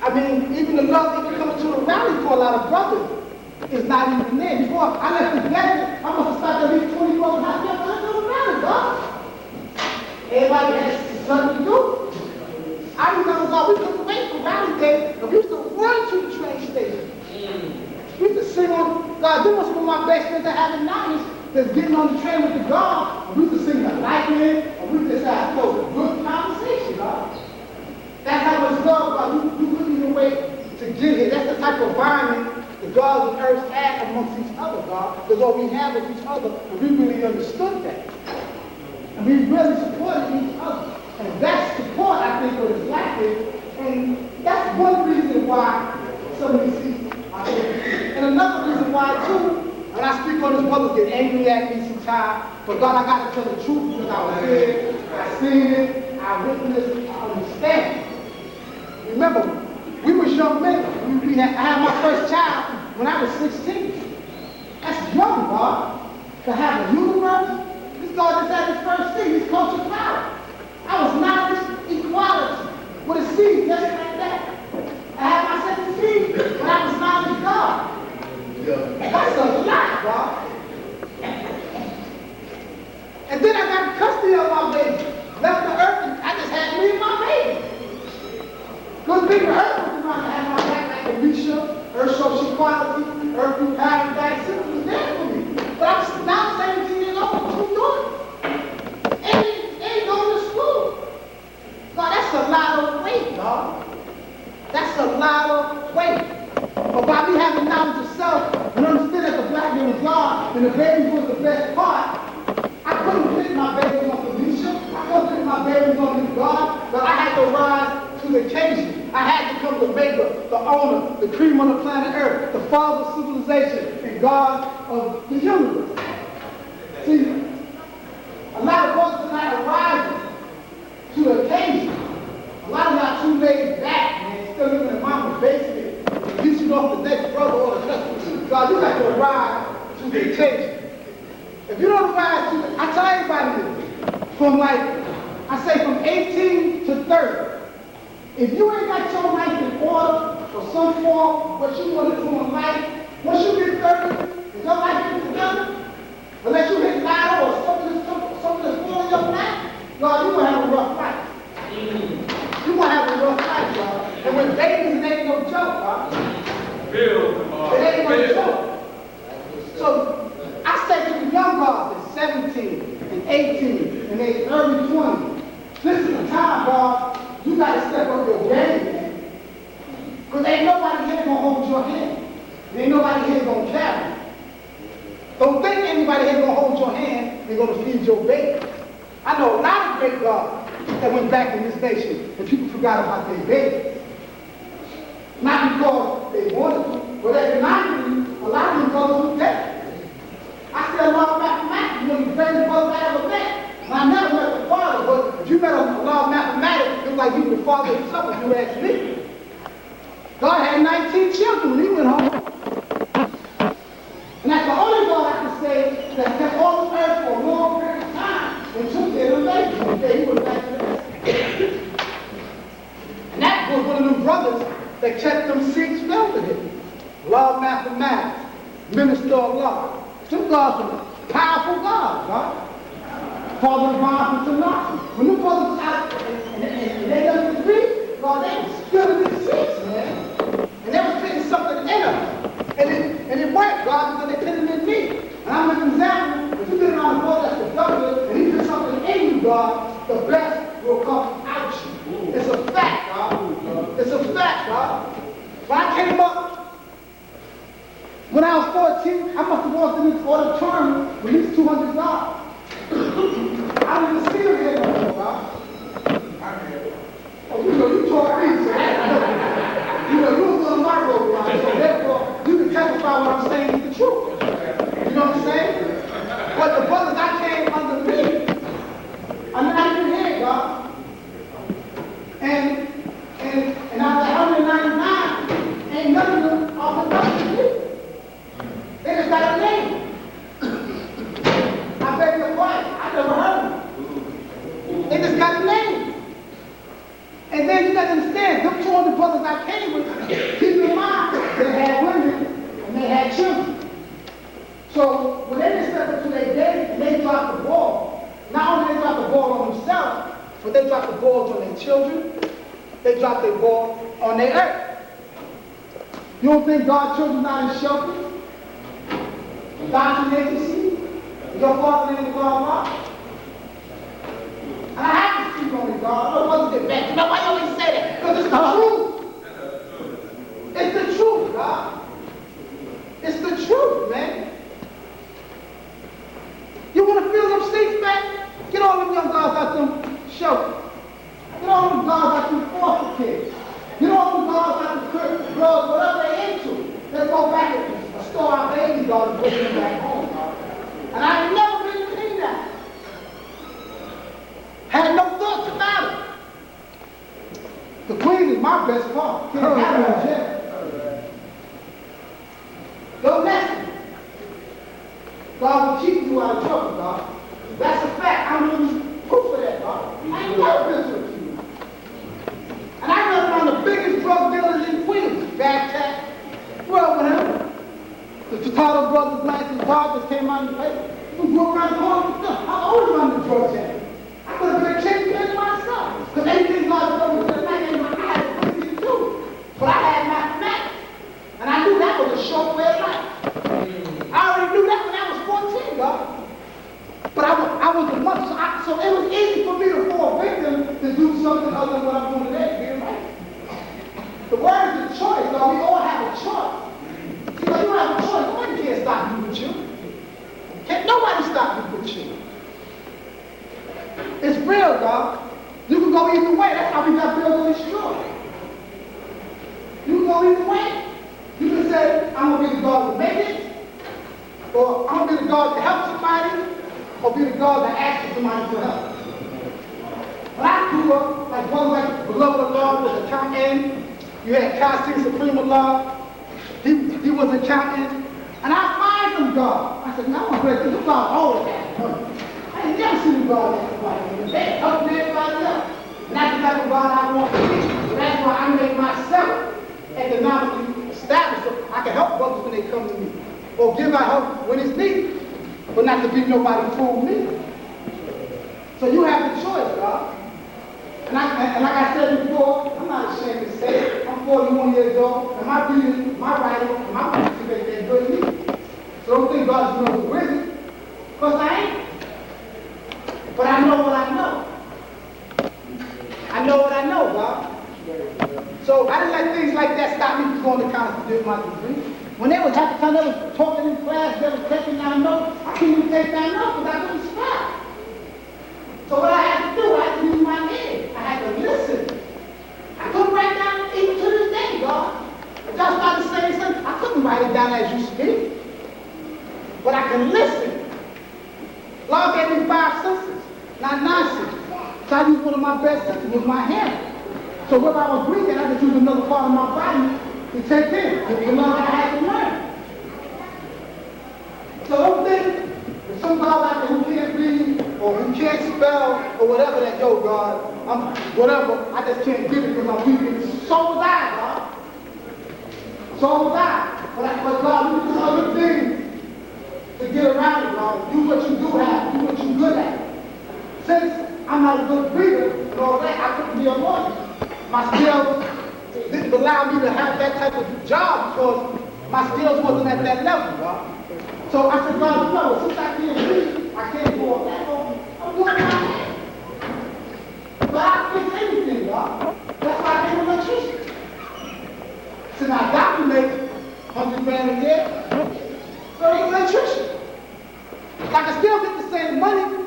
I mean, even the love, even coming to the rally for a lot of brothers, is not even there. Before I left the gadget, I must have started at least 20 brothers out there to the rally, dog. Everybody has something to do. I remember, God, we couldn't wait for rally day, and we used to run to the train station. We used to sing on, God, there was some of my best friends that having nights that's getting on the train with the God, and we used to sing the lightning, and we just had a good conversation, God. That's how much love, God, you couldn't even wait to get here. That's the type of environment the gods and earth had amongst each other, God, because all we have is each other, and we really understood that. And we really supported each other. And that support, I think, was lacking. And that's one reason why some of these people are here. And another reason why, too, and I speak on this, brothers get angry at me sometimes, but God, I got to tell the truth because I was there, I seen it, I witnessed it, I understand. Remember, we was young men. I had my first child when I was 16. That's young, God. To have a universe, this God just had his first thing, his culture power. I was knowledge, equality, with a seed just like that. I had my second seed when I was knowledge God. That's a lot, God. And then I got custody of my baby. Left the earth, and I just had me and my baby. Because people earth was around to have my back like Alicia, Earth Social Equality, Earth Through Paradise. It was there for me. But I'm now 17 years old, what you doing? Ain't going to school. God, that's a lot of weight, God. That's a lot of weight. But by me having knowledge of self and understanding that the black man was God and the baby was the best part, I couldn't pick my babies on Felicia. I couldn't pick my babies on this God, but I had to rise to the occasion. I had to become the maker, the owner, the cream on the planet Earth, the father of civilization, and God of the universe. See, a lot of us tonight are rising to the occasion. A lot of y'all too laid back, man, still living in mama's basement, reaching off the next brother or the next. God, you got to rise to the occasion. If you don't rise to the, I tell everybody this, from like, I say from 18 to 30, if you ain't got your life in order or some form, what you want to do in life, once you get 30, and your life gets together, unless you hit lotto or something that's falling in your lap, God, you're going to have a rough life. You're going to have a rough life, God. And with babies, it ain't no joke, God. It ain't no joke. So, I say to the young guys at 17 and 18 and they early 20s, this is the time, God, you got to step up your game, man. Because ain't nobody here going to hold your hand. Ain't nobody here going to carry you. Don't think anybody here gonna hold your hand and gonna feed your baby. I know a lot of great gods that went back in this nation and people forgot about their babies. Not because they wanted to, but economically, a lot of them brothers were dead. I said, Lord Mathematics, one of the greatest brothers I ever met. And I never met the father, but if you met a law of mathematics, it was like you the father himself, if you ask me. God had 19 children when he went home. And that's the only God I can say that kept all the earth for a long period of time and took care of the babies. Okay, he went back to that. And that was one of them brothers that kept them 6 filthy him. Law of mathematics, minister of law. Them gods were powerful gods, right? Father of God and Tanakh. When them brothers was out and they done the Greek, God, they was spilling the 6, man. And they was putting something in them. And it worked, God, because they put it in me. And I'm an example. If you get around the board that's the governor, and he put something in you, God, the best will come out you. It's a fact, God. It's a fact, God. When I came up, when I was 14, I must have walked in this auditorium with at least 200 dollars. I didn't even see them here no more, God. Oh, you know, you taught me, so you know, you was on my road, God. So therefore, you can testify what I'm saying is the truth. You know what I'm saying? But the brothers I came under me, I'm not even here, God. And out of 199, ain't none of them are productive people. They just got a name. I beg your pardon. I never heard of them. They just got a name. And then you got to understand, them 200 brothers I came with, keep in mind, they had women and they had children. So when they just step into their day and they drop the ball, not only they drop the ball on themselves, but they drop the balls on their children, they drop their ball on their earth. You don't think God's children not in shelter? Doctrine agency? Your father name is God. And I have to speak on it, God. I don't want to get back. You know why you always say that? Because it's the truth. It's the truth, God. It's the truth, man. You want to feel them seats back? Get all them young guys out them shelters. Get all them guys out them foster kids. Get all them guys out them crib, drugs, whatever they into. Let's go back and store our babies, God, and bring them back home, God. And I ain't never been to see that. Had no thoughts about it. The queen is my best part. Can't have her in jail. Don't mess with me. God will keep you out of trouble, God. That's a fact. I'm losing proof of that, God. I ain't never been to a queen. And I run around the biggest drug dealers in Queens. Bad Tech. Well, with him. The Chicago brothers, Blanche and Bob just came out and played. We grew around the corner with them. I always run the drug channel. I could have been a kingpin myself. Because anything God told me to the night in my eyes, I couldn't do it. But I had mathematics. And I knew that was a short way of life. I already knew that when I was 14, God. But I was a mother, so it was easy for me to fall victim to do something other than what I'm doing today, being right. The word is a choice, God. We all have a choice. See, when you have a choice, nobody can't stop you but you. Can't nobody stop you but you. It's real, God. You can go either way. That's how we got built on this shore. You can go either way. You can say, I'm going to be the God to make it, or I'm going to be the God to help somebody, or be the God that asks somebody for help. When I grew up, like one like beloved of Lord was accountant, you had Casting Supreme Allah, he was accountant, and I find some God. I said, no, I'm going to God always has money. I ain't never seen a God that money. They help everybody else. And that's the type of God I want to be. So that's why I make myself economically established so I can help brothers when they come to me. Or give out help when it's needed. But not to be nobody fool me. So you have the choice, God. And like I said before, I'm not ashamed to say it. I'm 41 years old, and my reading, my writing, and my participation ain't good either. So don't think God's doing it with me. Because I ain't. But I know what I know. I know what I know, God. So I didn't let things like that stop me from going to college to do my degree. When they was half the time they was talking in class, they was taking down notes, I couldn't even take that note because I couldn't spell. So what I had to do, I had to use my head. I had to listen. I couldn't write down even to this day, God. If y'all started saying something, I couldn't write it down as you speak. But I can listen. Lord gave me 5 senses, not 9 senses. So I used one of my best senses with my hand. So when I was breathing, I could use another part of my body to take in, to learn how I had to learn. So don't think if some God out there who can't read or who can't spell or whatever that, yo, God, whatever, I just can't get it because I'm weak. So was I, God. So was I. But God, you do other things to get around it, God. Do what you do have. Do what you're good at. Since I'm not a good breather and all that, I couldn't be a lawyer. My skills didn't allow me to have that type of job because my skills wasn't at that level, God. So I said, God, no, since I can't read, I can't go on that road. I'm doing my hand. But I can fix anything, God. That's why I became an electrician. Since I got to make $100 grand a year, so I'm an electrician. Like I still get the same money,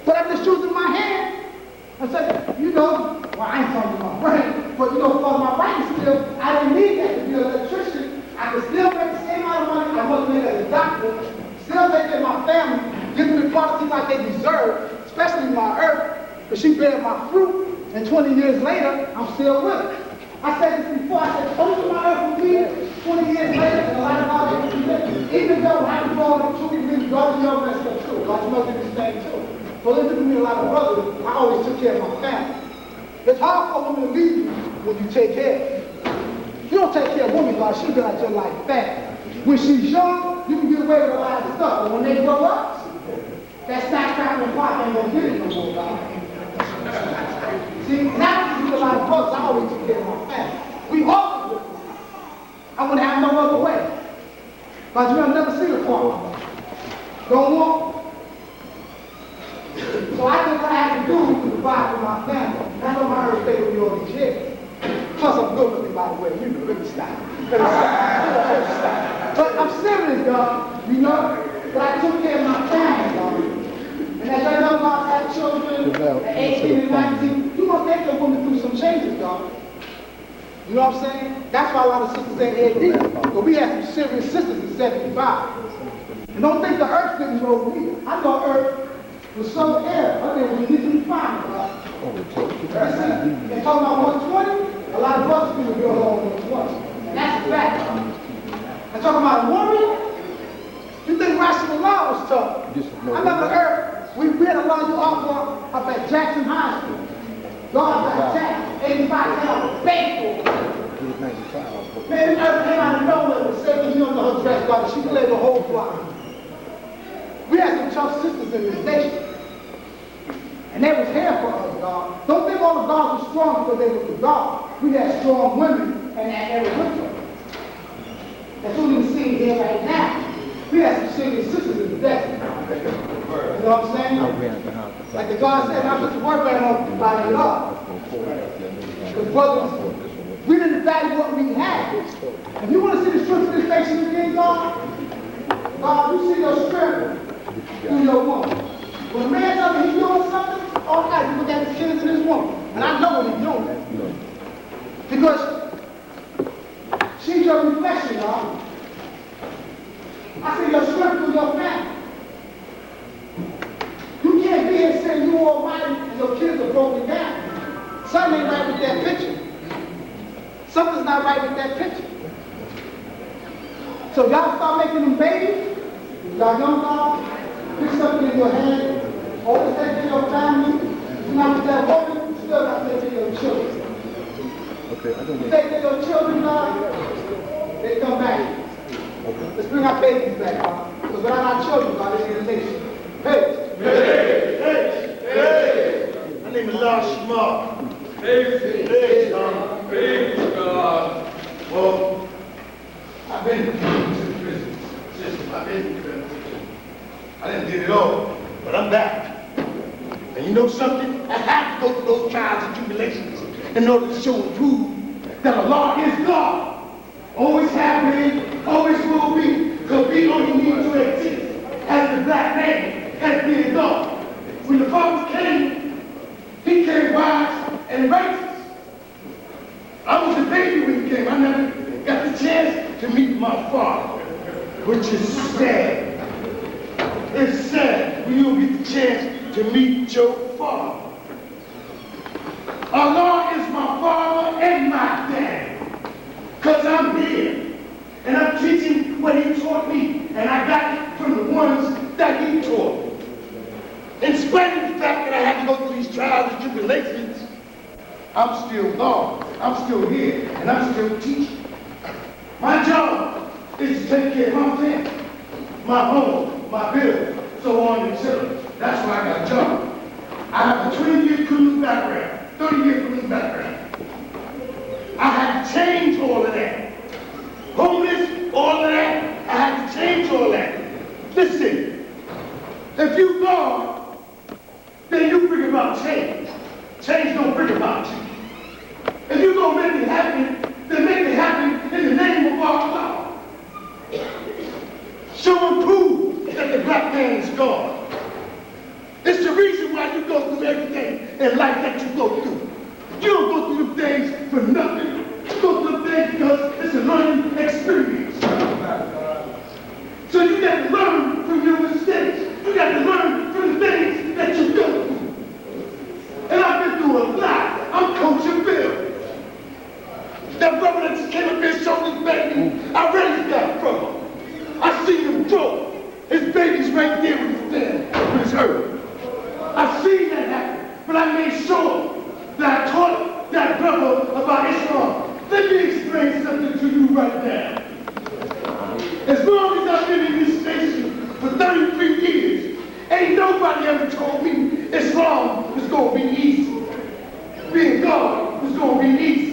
but I'm just using my hand. I said, you know, well, I ain't talking about my brain, but you know, for my writing skill, I didn't need that to be an electrician. I could still make the same amount of money I wasn't making as a doctor, still take care of my family, give them the quality like they deserve, especially my earth, because she bear my fruit, and 20 years later, I'm still with her. I said this before, I said, only my earth will be 20 years later, and a lot of God even though I was born in 2 years, God knows that's not true. God knows this thing too. So listen to me, a lot of brothers, I always took care of my family. It's hard for a woman to leave you when you take care. You don't take care of a woman, God, she'll be like your life back. When she's young, you can get away with a lot of stuff, but when they grow up, that snack cracker and pop ain't gonna get it no more, God. See, now you see a lot of brothers, I always took care of my family. We always with them. I wouldn't have no other way. But you'll never see the farm. Don't want. So I did what I had to do to provide for my family. That's what my earth stayed with me all these years. Plus I'm good looking, by the way. You know, let me stop. But I'm serious, y'all. You know? But I took care of my family, y'all. And as I know God had children at 18 and 19, you're going to take a woman through some changes, y'all. You know what I'm saying? That's why a lot of sisters ain't AD. But we had some serious sisters in 75. And don't think the earth didn't roll with me. I thought earth was so air. I think it was easily fine, God. They talk about 120, a lot of brothers people build on 120. And that's a fact. I'm talking about a woman. You think rational law was tough? I remember earth. We had a law you offer up at Jackson High School. God got attacked. 85 pounds, baseball. Man, earth came out of nowhere with 7 years on her dress, God, and she played the whole block. We had some tough sisters in this nation. And they was here for us, God. Don't think all the gods were strong because they were the gods. We had strong women and they were with us. That's what we see here right now. We had some serious sisters in the desert. You know what I'm saying? Like the God said, I'm just working on by God. Because brothers, we didn't value what we had. If you want to see the strength of this nation again, God, you see your strength through your woman. When a man tells me he's doing something, all right, you look at his kids and his woman. And I know what he's doing. Because she's your reflection, God. I see your strength through your family. You can't be here saying you almighty and your kids are broken down. Something ain't right with that picture. Something's not right with that picture. So y'all start making them babies, y'all young dogs, pick something in your hand, always take care of your family. You're not with that woman, you still got to take care of your children. You take care of your children, God, they come back. Let's bring our babies back, God. Because without our children, God, this is a nation. Hey! My name is Lars Schmarr. Hey, God. Well, I've been to the prison system. I've been to the prison system. I didn't get it all, but I'm back. And you know something? I have to go through those trials and tribulations in order to show and prove that Allah is God. Always have been, always will be, because we only need to exist. black man as being God. When the Father came, he came wise and righteous. I was a baby when he came. I never got the chance to meet my Father, which is sad. It's sad when you don't get the chance to meet your Father. Allah is my Father and my Dad, because I'm here, and I'm teaching what he taught me, and I got it from the ones that he taught me. In spite of the fact that I had to go through these trials and tribulations, I'm still God. I'm still here, and I'm still teaching. My job is to take care of my family, my home, my bills, so on and so on. That's why I got a job. I have a 20-year criminal background, 30-year criminal background. I had to change all of that. Homeless, all of that. I had to change all that. Listen, if you God, then you bring about change. Change don't bring about you. If you're going to make it happen, then make it happen in the name of our God. Show and prove that the black man is God. It's the reason why you go through everything in life that you go through. You don't go through the things for nothing. You go through the things because it's a learning experience. So you got to learn from your mistakes. You got to learn from the things that you go through. And I've been through a lot. I'm coaching Bill. That brother that just came up here and showed his baby, I raised that brother. I seen him grow. His baby's right there with his dad, with his hurt. I seen that happen, but I made sure that I taught that brother about Islam. Let me explain something to you right now. As long as I've been in this station for 33 years, ain't nobody ever told me Islam was going to be easy. Being God was going to be easy.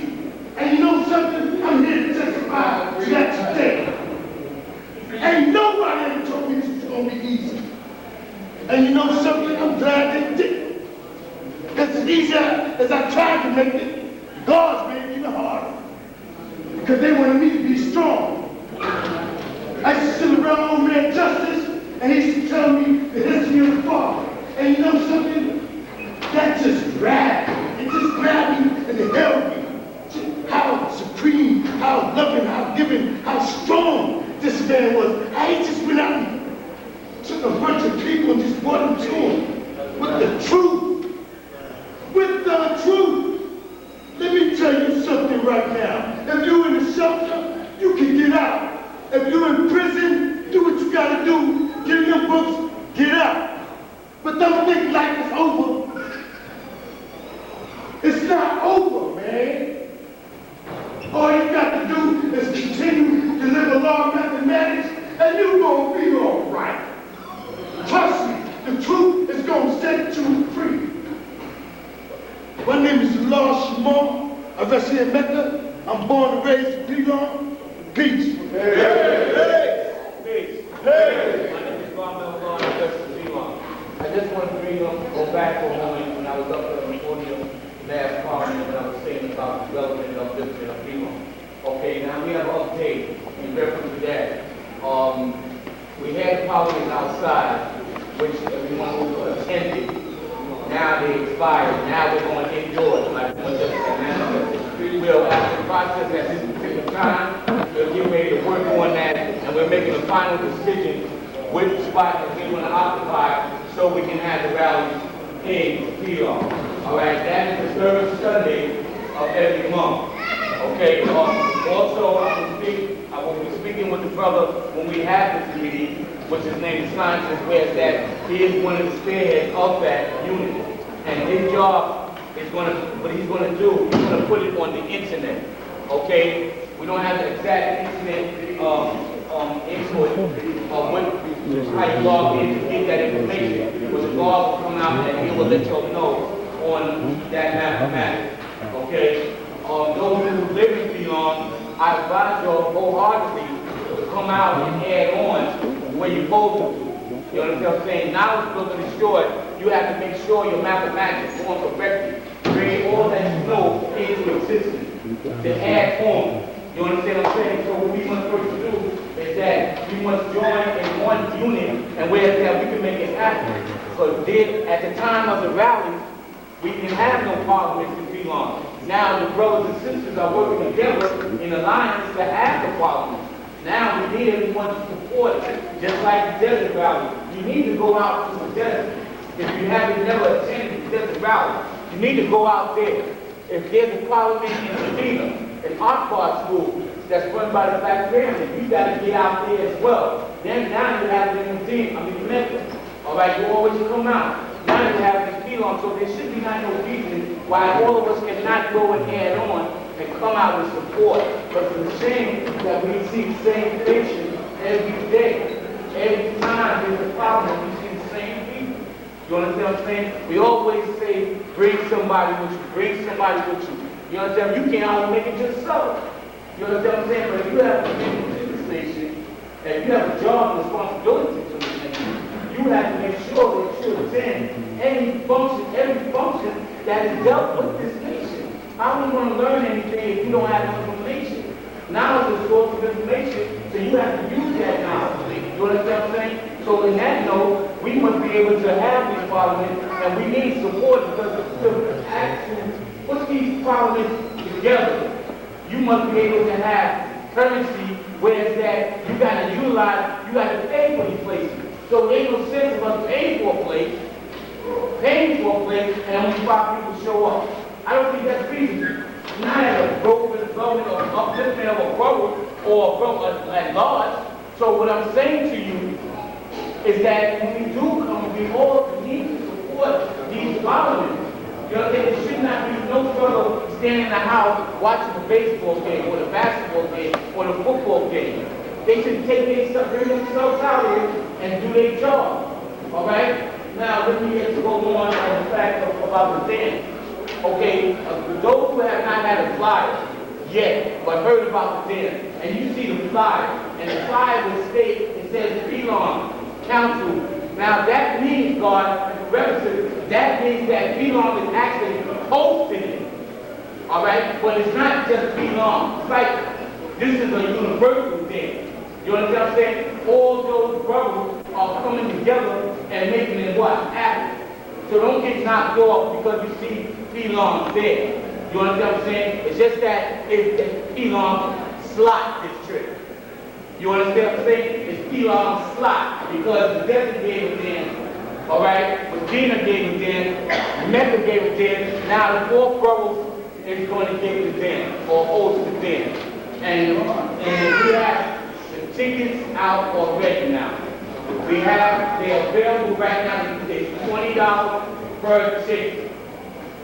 And you know something? I'm here to testify to that today. Ain't nobody ever told me this was going to be easy. And you know something? I'm glad they did. Because as easy as I tried to make it, God's made it even harder. Because they wanted me to be strong. I used to sit around old man Justice, and he used to tell me the history of the Father. And you know something? That just grabbed me. It just grabbed me and it held me. How supreme, how loving, how giving, how strong this man was. I just went out and took a bunch of people and just brought them to him with the truth. With the truth. Let me tell you something right now. If you're in the shelter, you can get out. If you're in prison, do what you gotta do. Get your books, get out. But don't think life is over. It's not over, man. All you got to do is continue to live along mathematics, and you're going to be all right. Trust me, the truth is going to set you free. My name is Allah Shimon. I'm resident in Mecca. I'm born and raised in Pelon. Peace. Hey. Peace. Hey. My name is Carmel Vaughn. I'm resident in Pelon. I just want to go back for a moment when I was up there on the podium last parliament when I was saying about the development of district of Pelon. Okay, now we have an update in reference to that. We had parliament outside, which everyone who attended. Now they expired. Now we're going to enjoy it like one just we will, after the process at this particular time, we'll get ready to work on that, and we're making a final decision which spot that we want to occupy so we can have the rally in Pelon. All right, that is the third Sunday of every month. Okay, also I will be speaking with the brother when we have this meeting, which his name is Sanchez, where that he is one of the spearheads of that unit. And his job is what he's going to do, he's going to put it on the internet. Okay, we don't have the exact internet input of how you log in to get that information, but the guard will come out and he will let you know on that mathematics. Okay, those who live in Pelon, I advise you wholeheartedly to come out and add on where you're supposed to. You understand what I'm saying? Now it's built and destroyed. You have to make sure your mathematics is going correctly. Bring all that you know into existence. Then add on. You understand what I'm saying? So what we want first to do is is that we must join in one unit, and where that we can make it happen. Because at the time of the rally, we didn't have no parliament to be on. Now the brothers and sisters are working together in alliance to have the parliament. Now we need everyone to support it, just like the desert rally. You need to go out to the desert. If you haven't never attended the desert rally, you need to go out there. If there's a parliament in Medina, an art school that's run by the black family, you got to get out there as well. Then now you have it in Medina, Mecca. All right, you always come out. Now you have this feel on, so there should be not no reason why all of us cannot go and add on and come out with support. But it's a shame that we see the same faces every day. Every time there's a problem, we see the same people. You understand what I'm saying? We always say, bring somebody with you, bring somebody with you. You understand? You can't always make it yourself. You understand what I'm saying? But if you have to make it to this nation, and you have a job and responsibility to this nation, you have to make sure that you attend every function that is dealt with this nation. How are we going to learn anything if you don't have no information? Now is a source of information, so you have to use that knowledge. You understand what I'm saying? So in that note, we must be able to have this parliament, and we need support because to actually put these parliaments together, you must be able to have currency where it's that you got to utilize, you got to pay for these places. So there ain't no sense of us paying for a place, and only 5 people show up. I don't think that's feasible. Not as a broken government or upliftment of a borough or a borough at large. So what I'm saying to you is that when we do come, we all need to support these parliaments. You know, there should not be no struggle standing in the house watching the baseball game or the basketball game or the football game. They should take bring themselves out here and do their job. All right? Now, let me get to go on the fact about the dance. Okay, those who have not had a flyer yet, but heard about the dance, and you see the flyer, and the flyer will state, it says Phelan Council. Now, that means, God, that means that Phelan is actually hosting it. All right? But it's not just Phelan. It's like, this is a universal thing. You understand what I'm saying? All those brothers are coming together and making it what? Happen. So don't get knocked off because you see Phelan there. You understand what I'm saying? It's just that it's Phelan slot this trip. You understand what I'm saying? It's Phelan slot because the desert gave it in. All right? Medina gave it in. Mecca gave it in. Now the 4 brothers is going to give it in or host it in. And we have tickets out already now. They're available right now. It's $20 per ticket.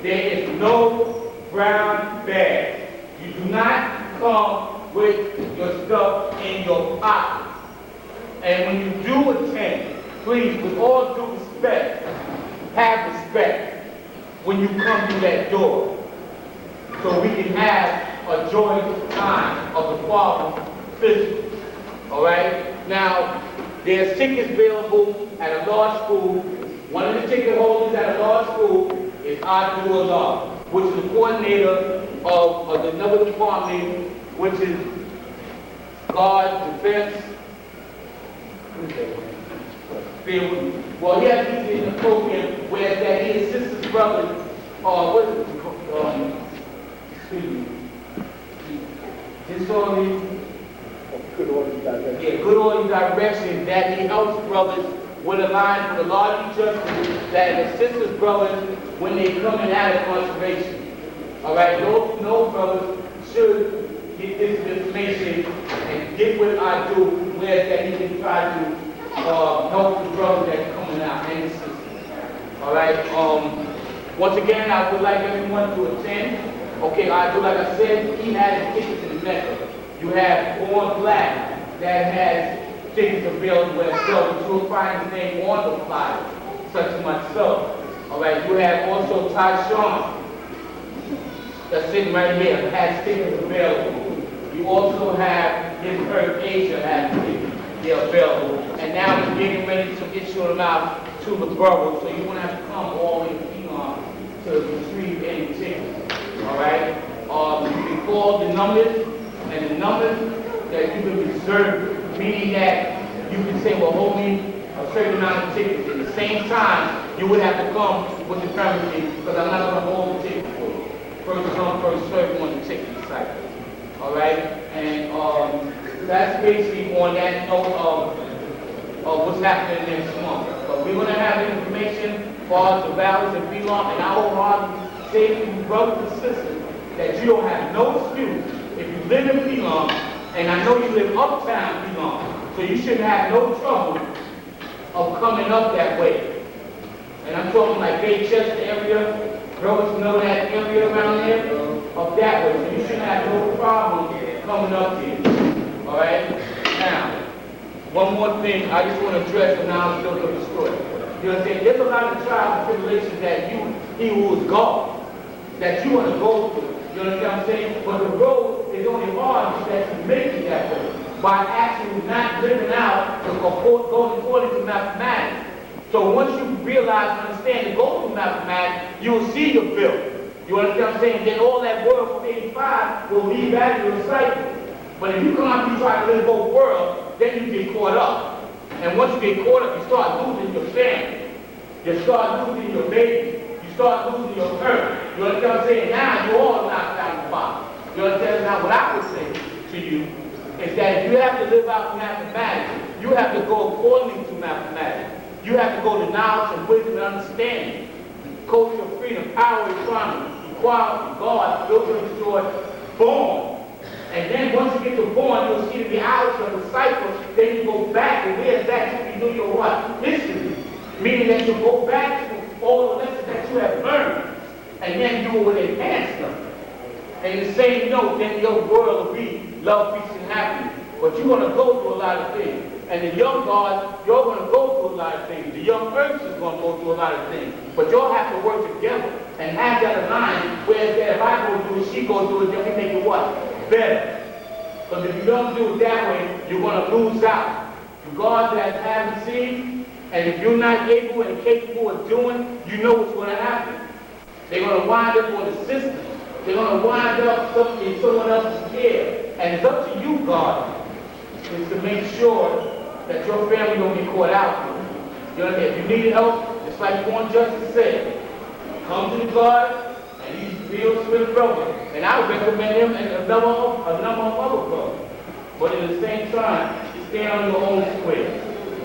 There is no brown bag. You do not come with your stuff in your pocket. And when you do attend, please, with all due respect, have respect when you come through that door. So we can have a joyous time of the Father's visit. All right? Now, there's tickets available at a large school. One of the ticket holders at a large school is Abdullah, which is the coordinator of the another department, which is Guard, Defense. Well, he has to be in the program where that he assists his brothers, what is it? Excuse me. Disorderly. Good order direction that he helps brothers with a line for the large justice that assists his brothers when they come in out of conservation. All right, no brothers should get this information and get what I do where that he can try to help the brothers that are coming out and the sisters. All right. Once again, I would like everyone to attend. Okay, I do like I said, he has tickets in the Mecca. You have Born Black that has tickets available as well, but you'll find his name on the flyer, such as myself. All right, you have also Tyshawn that's sitting right here, has tickets available. You also have his Earth Asia has tickets, they're available. And now we're getting ready to issue them out to the borough, so you won't have to come all the way to Phelan to retrieve any tickets. All right, you can call the numbers, and the numbers that you can reserve meaning that you can say, well, hold me a certain amount of tickets. At the same time, you would have to come with the currency because I'm not going to hold the ticket for you. First come, first serve on the ticket cycle. All right? And that's basically on that note of what's happening next month. But we're going to have information for the valleys and Belong, and I wholeheartedly say to you, brothers and sisters, that you don't have no excuse if you live in Belong, and I know you live uptown Belong, so you shouldn't have no trouble of coming up that way. And I'm talking like Baychester area, brothers know that area around there, up that way, so you shouldn't have no problem coming up here. All right? Now, one more thing I just want to address when I'm still to the story. You know what I'm saying? There's a lot of trials and tribulations that he who is God, that you want to go through. You know what I'm saying? But the road is only hard that you make it that way by actually not living out the going according to mathematics. So once you realize and understand the goal of mathematics, you will see your bill. You understand what I'm saying? Then all that world from 85 will leave out your cycle. But if you come out and you try to live both worlds, then you get caught up. And once you get caught up, you start losing your family. You start losing your baby. You start losing your earth. You understand what I'm saying? Now you're all knocked out of the box. You understand? Now what I would say to you is that if you have to live out mathematics, you have to go according to mathematics. You have to go to knowledge and wisdom and understanding. Culture of freedom, power, economy, equality, God, building and destroy, born. And then once you get to born, you'll see the reality of the cycle. Then you go back, and where's that? You do your what? History. Meaning that you go back to all the lessons that you have learned. And then you will enhance them. And the same note, then your world will be love, peace, and happiness. But you're going to go through a lot of things. And the young God, you're going to go through a lot of things. The young earth is going to go through a lot of things. But y'all have to work together and have that in mind. Whereas that if I go through it, she goes through it, then we make it what? Better. Because if you don't do it that way, you're going to lose out. The God that haven't seen, and if you're not able and capable of doing, you know what's going to happen. They're going to wind up on the system. They're going to wind up in someone else's care. And it's up to you, God, is to make sure that your family don't get caught out. You know what I mean? If you need help, just like Born Justice said, come to the God, and he's real sweet brother. And I would recommend him and a number of other brothers. But at the same time, stand on your own square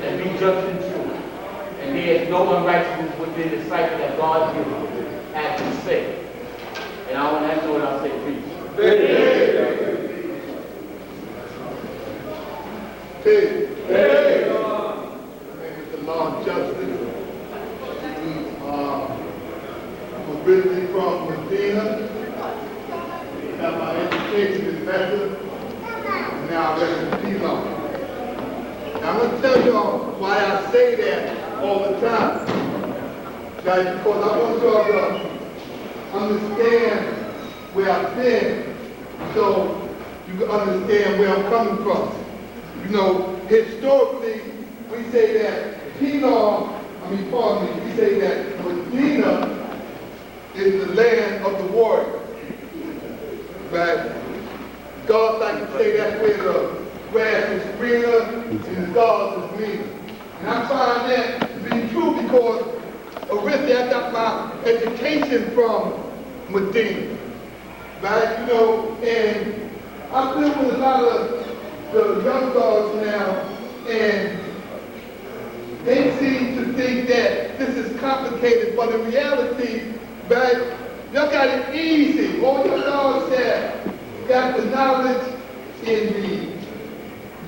and be just and true. And there is no unrighteousness within the cycle that God gives you, as you say. And I want to know what I'll say, please. Hey, hey, my name is Lamar Justice. I'm originally from Medina. Got my education in Mecca. And now I live in Pelon. Now I'm going to tell y'all why I say that all the time. Guys, because I want y'all to understand where I've been so you can understand where I'm coming from. You know, historically, we say that we say that Medina is the land of the warrior. Right? God like to say that's where the grass is greener and the God is meaner. And I find that to be true because originally I got my education from Medina. Right? You know, and I'm living with a lot of the young dogs now, and they seem to think that this is complicated, but in reality, right, y'all got it easy. All your dogs that got the knowledge in the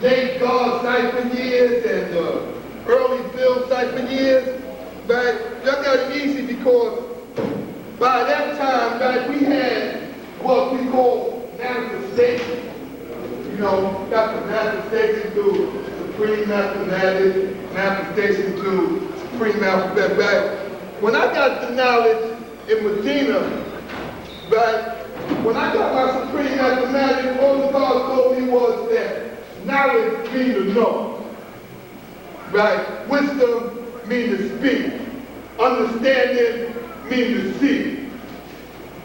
late God cipher years and the early Bill cipher years, right, y'all got it easy because by that time, right, we had what we call manifestation. You know, got the manifestation to supreme mathematics, manifestation to supreme alphabet, right? When I got the knowledge in Medina, right, when I got my supreme mathematics, all the God told me was that knowledge means to know, right? Wisdom means to speak. Understanding means to see.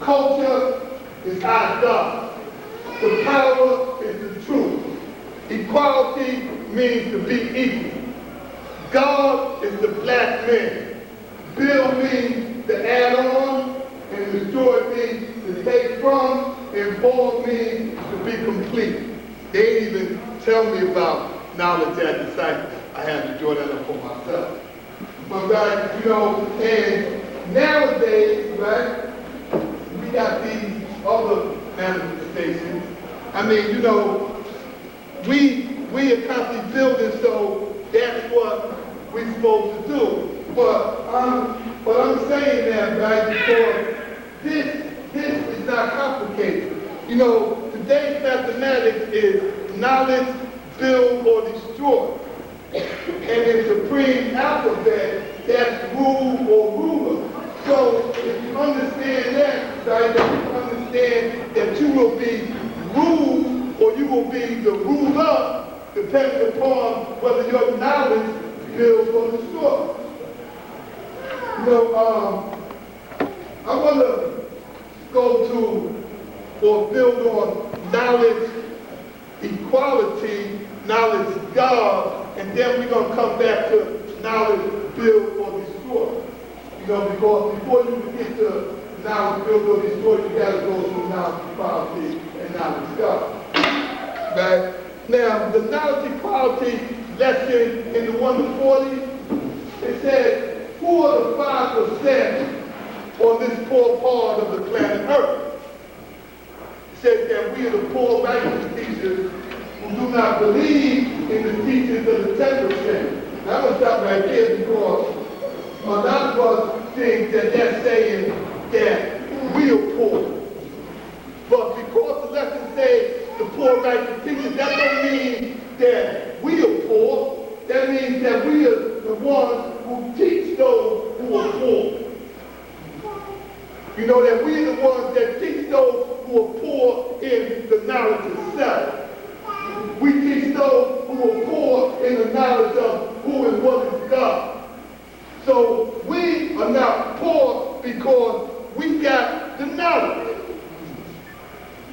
Culture is our God. The power is the truth. Equality means to be equal. God is the black man. Bill means to add on, and destroy means to take from, and born means to be complete. They didn't even tell me about knowledge at disciples. I had to draw that up for myself. But right, you know, and nowadays, right, we got these other manifestations. I mean, you know, we are constantly building, so that's what we're supposed to do. But I'm saying that, right, because this is not complicated. You know, today's mathematics is knowledge, build, or destroy. And in supreme alphabet, that's rule or ruler. So if you understand that, right, then you understand that you will be ruled or you will be the ruler, depending upon whether your knowledge builds or destroys. You know, I want to go to or build on knowledge, equality, knowledge God, and then we're going to come back to knowledge, build, or destroy. You know, because before you can get to knowledge, build, or destroy, you got to go through knowledge, equality, and knowledge God. Right? Now, the knowledge, equality lesson in the 140, it says, who are the 5% on this poor part of the planet Earth? It says that we are the poor righteous teachers who do not believe in the teachings of the 10%. Now, I'm going to stop right there because a lot of us think that they're saying that we are poor. But because the lesson says the poor righteous teachers, that don't mean that we are poor. That means that we are the ones who teach those who are poor. You know, that we are the ones that teach those who are poor in the knowledge of self. We teach those who are poor in the knowledge of who and what is God. So we are not poor because we got the knowledge.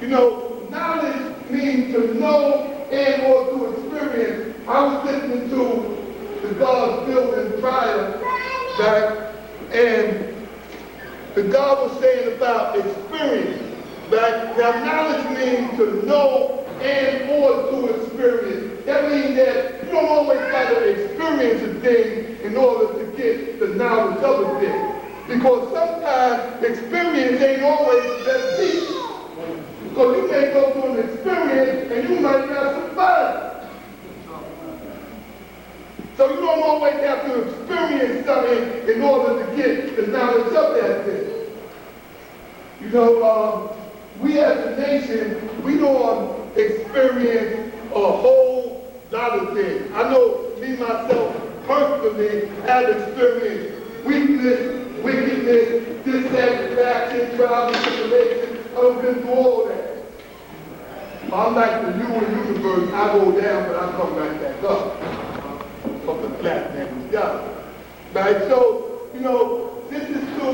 You know, knowledge means to know and or to experience. I was listening to the God's building prior, right? And the God was saying about experience, right? Now, knowledge means to know and or to experience. That means that you don't always got to experience a thing in order to get the knowledge of a thing. Because sometimes experience ain't always the best teacher. Because you may go through an experience and you might not survive. So you don't always have to experience something in order to get the knowledge of that thing. You know, we as a nation, we don't experience a whole lot of things. I know me, myself, personally, have experienced weakness, wickedness, dissatisfaction, trials and tribulations. I've been through all that. I'm like the universe. I go down, but I come right back up. From the black man God. Right? So, you know, this is to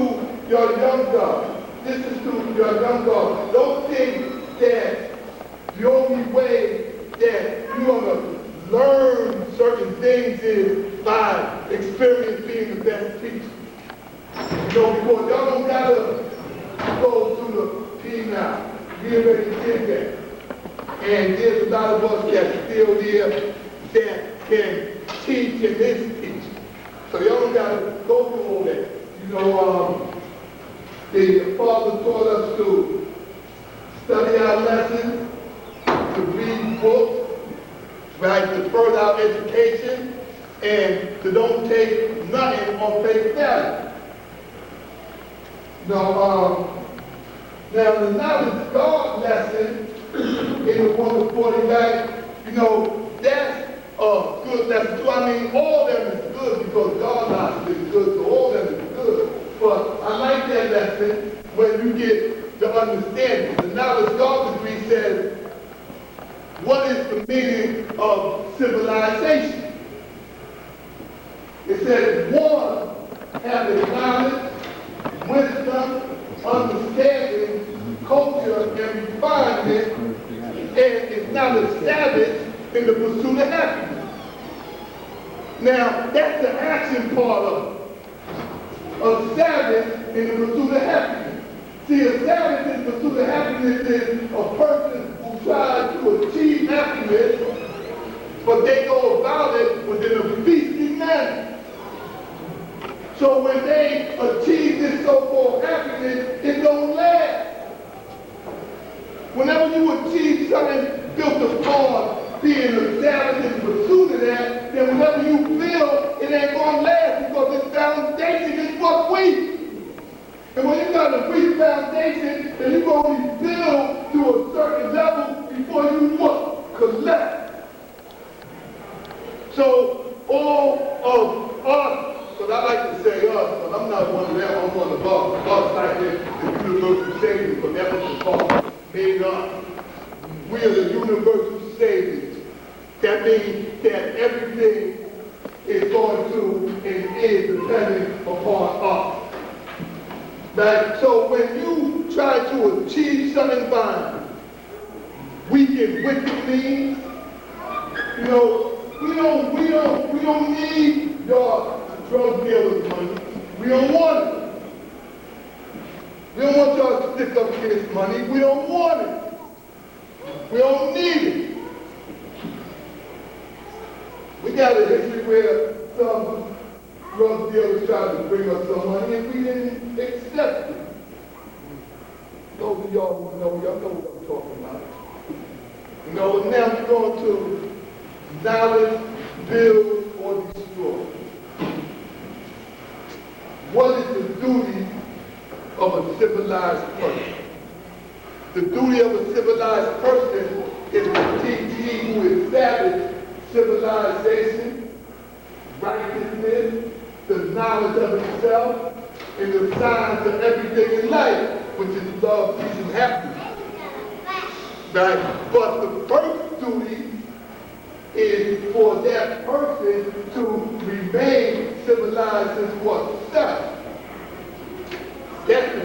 your young God. This is to your young God. Don't think that the only way that you're going to learn certain things is by experience being the best teacher. You know, because y'all don't got to go to the P now. We already did that. And there's a lot of us that's still here that can teach and misteach. So y'all don't got to go through all that. You know, the Father taught us to study our lessons, to read books, right, to further our education, and to don't take nothing on face value. Now the knowledge God lesson in the 140, right, you know, that's a good lesson too. I mean, all of them is good because God knowledge is good, so all of them is good. But I like that lesson when you get the understanding. The knowledge God degree says, what is the meaning of civilization? It says, one, having knowledge, wisdom, understanding, culture, and refinement, and it's not established in the action part of it. A Sabbath in the pursuit of happiness. See, a Sabbath in the pursuit of happiness is a person who tries to achieve happiness, but they go about it within a feasting manner. So when they achieve this so-called happiness, it don't last. Whenever you achieve something built upon being established in pursuit of that, then whenever you feel it ain't gonna last because its foundation is what's weak. And when you got a weak foundation, then you only build to a certain level before you what? Collect. So all of us, because I like to say us, but I'm not one of them, I'm one of us. Us like the universal saviors, but that was the call. Maybe us. We are the universal saviors. That means that everything is going to and is dependent upon us. Right? So when you try to achieve something fine, weak and wicked means, you know, we don't need your drug dealers' money. We don't want it. We don't want y'all to stick up kids' money. We don't want it. We don't need it. We got a history where some drug dealers tried to bring us some money and we didn't accept it. Those of y'all who know, y'all know what I'm talking about. You know, and now we're going to knowledge, build, or destroy. What is the duty of a civilized person? The duty of a civilized person is to teach ye who established civilization, righteousness, the knowledge of himself, and the signs of everything in life, which is love, peace, and happiness. Right? But the first duty is for that person to remain civilized as what? Self. That's the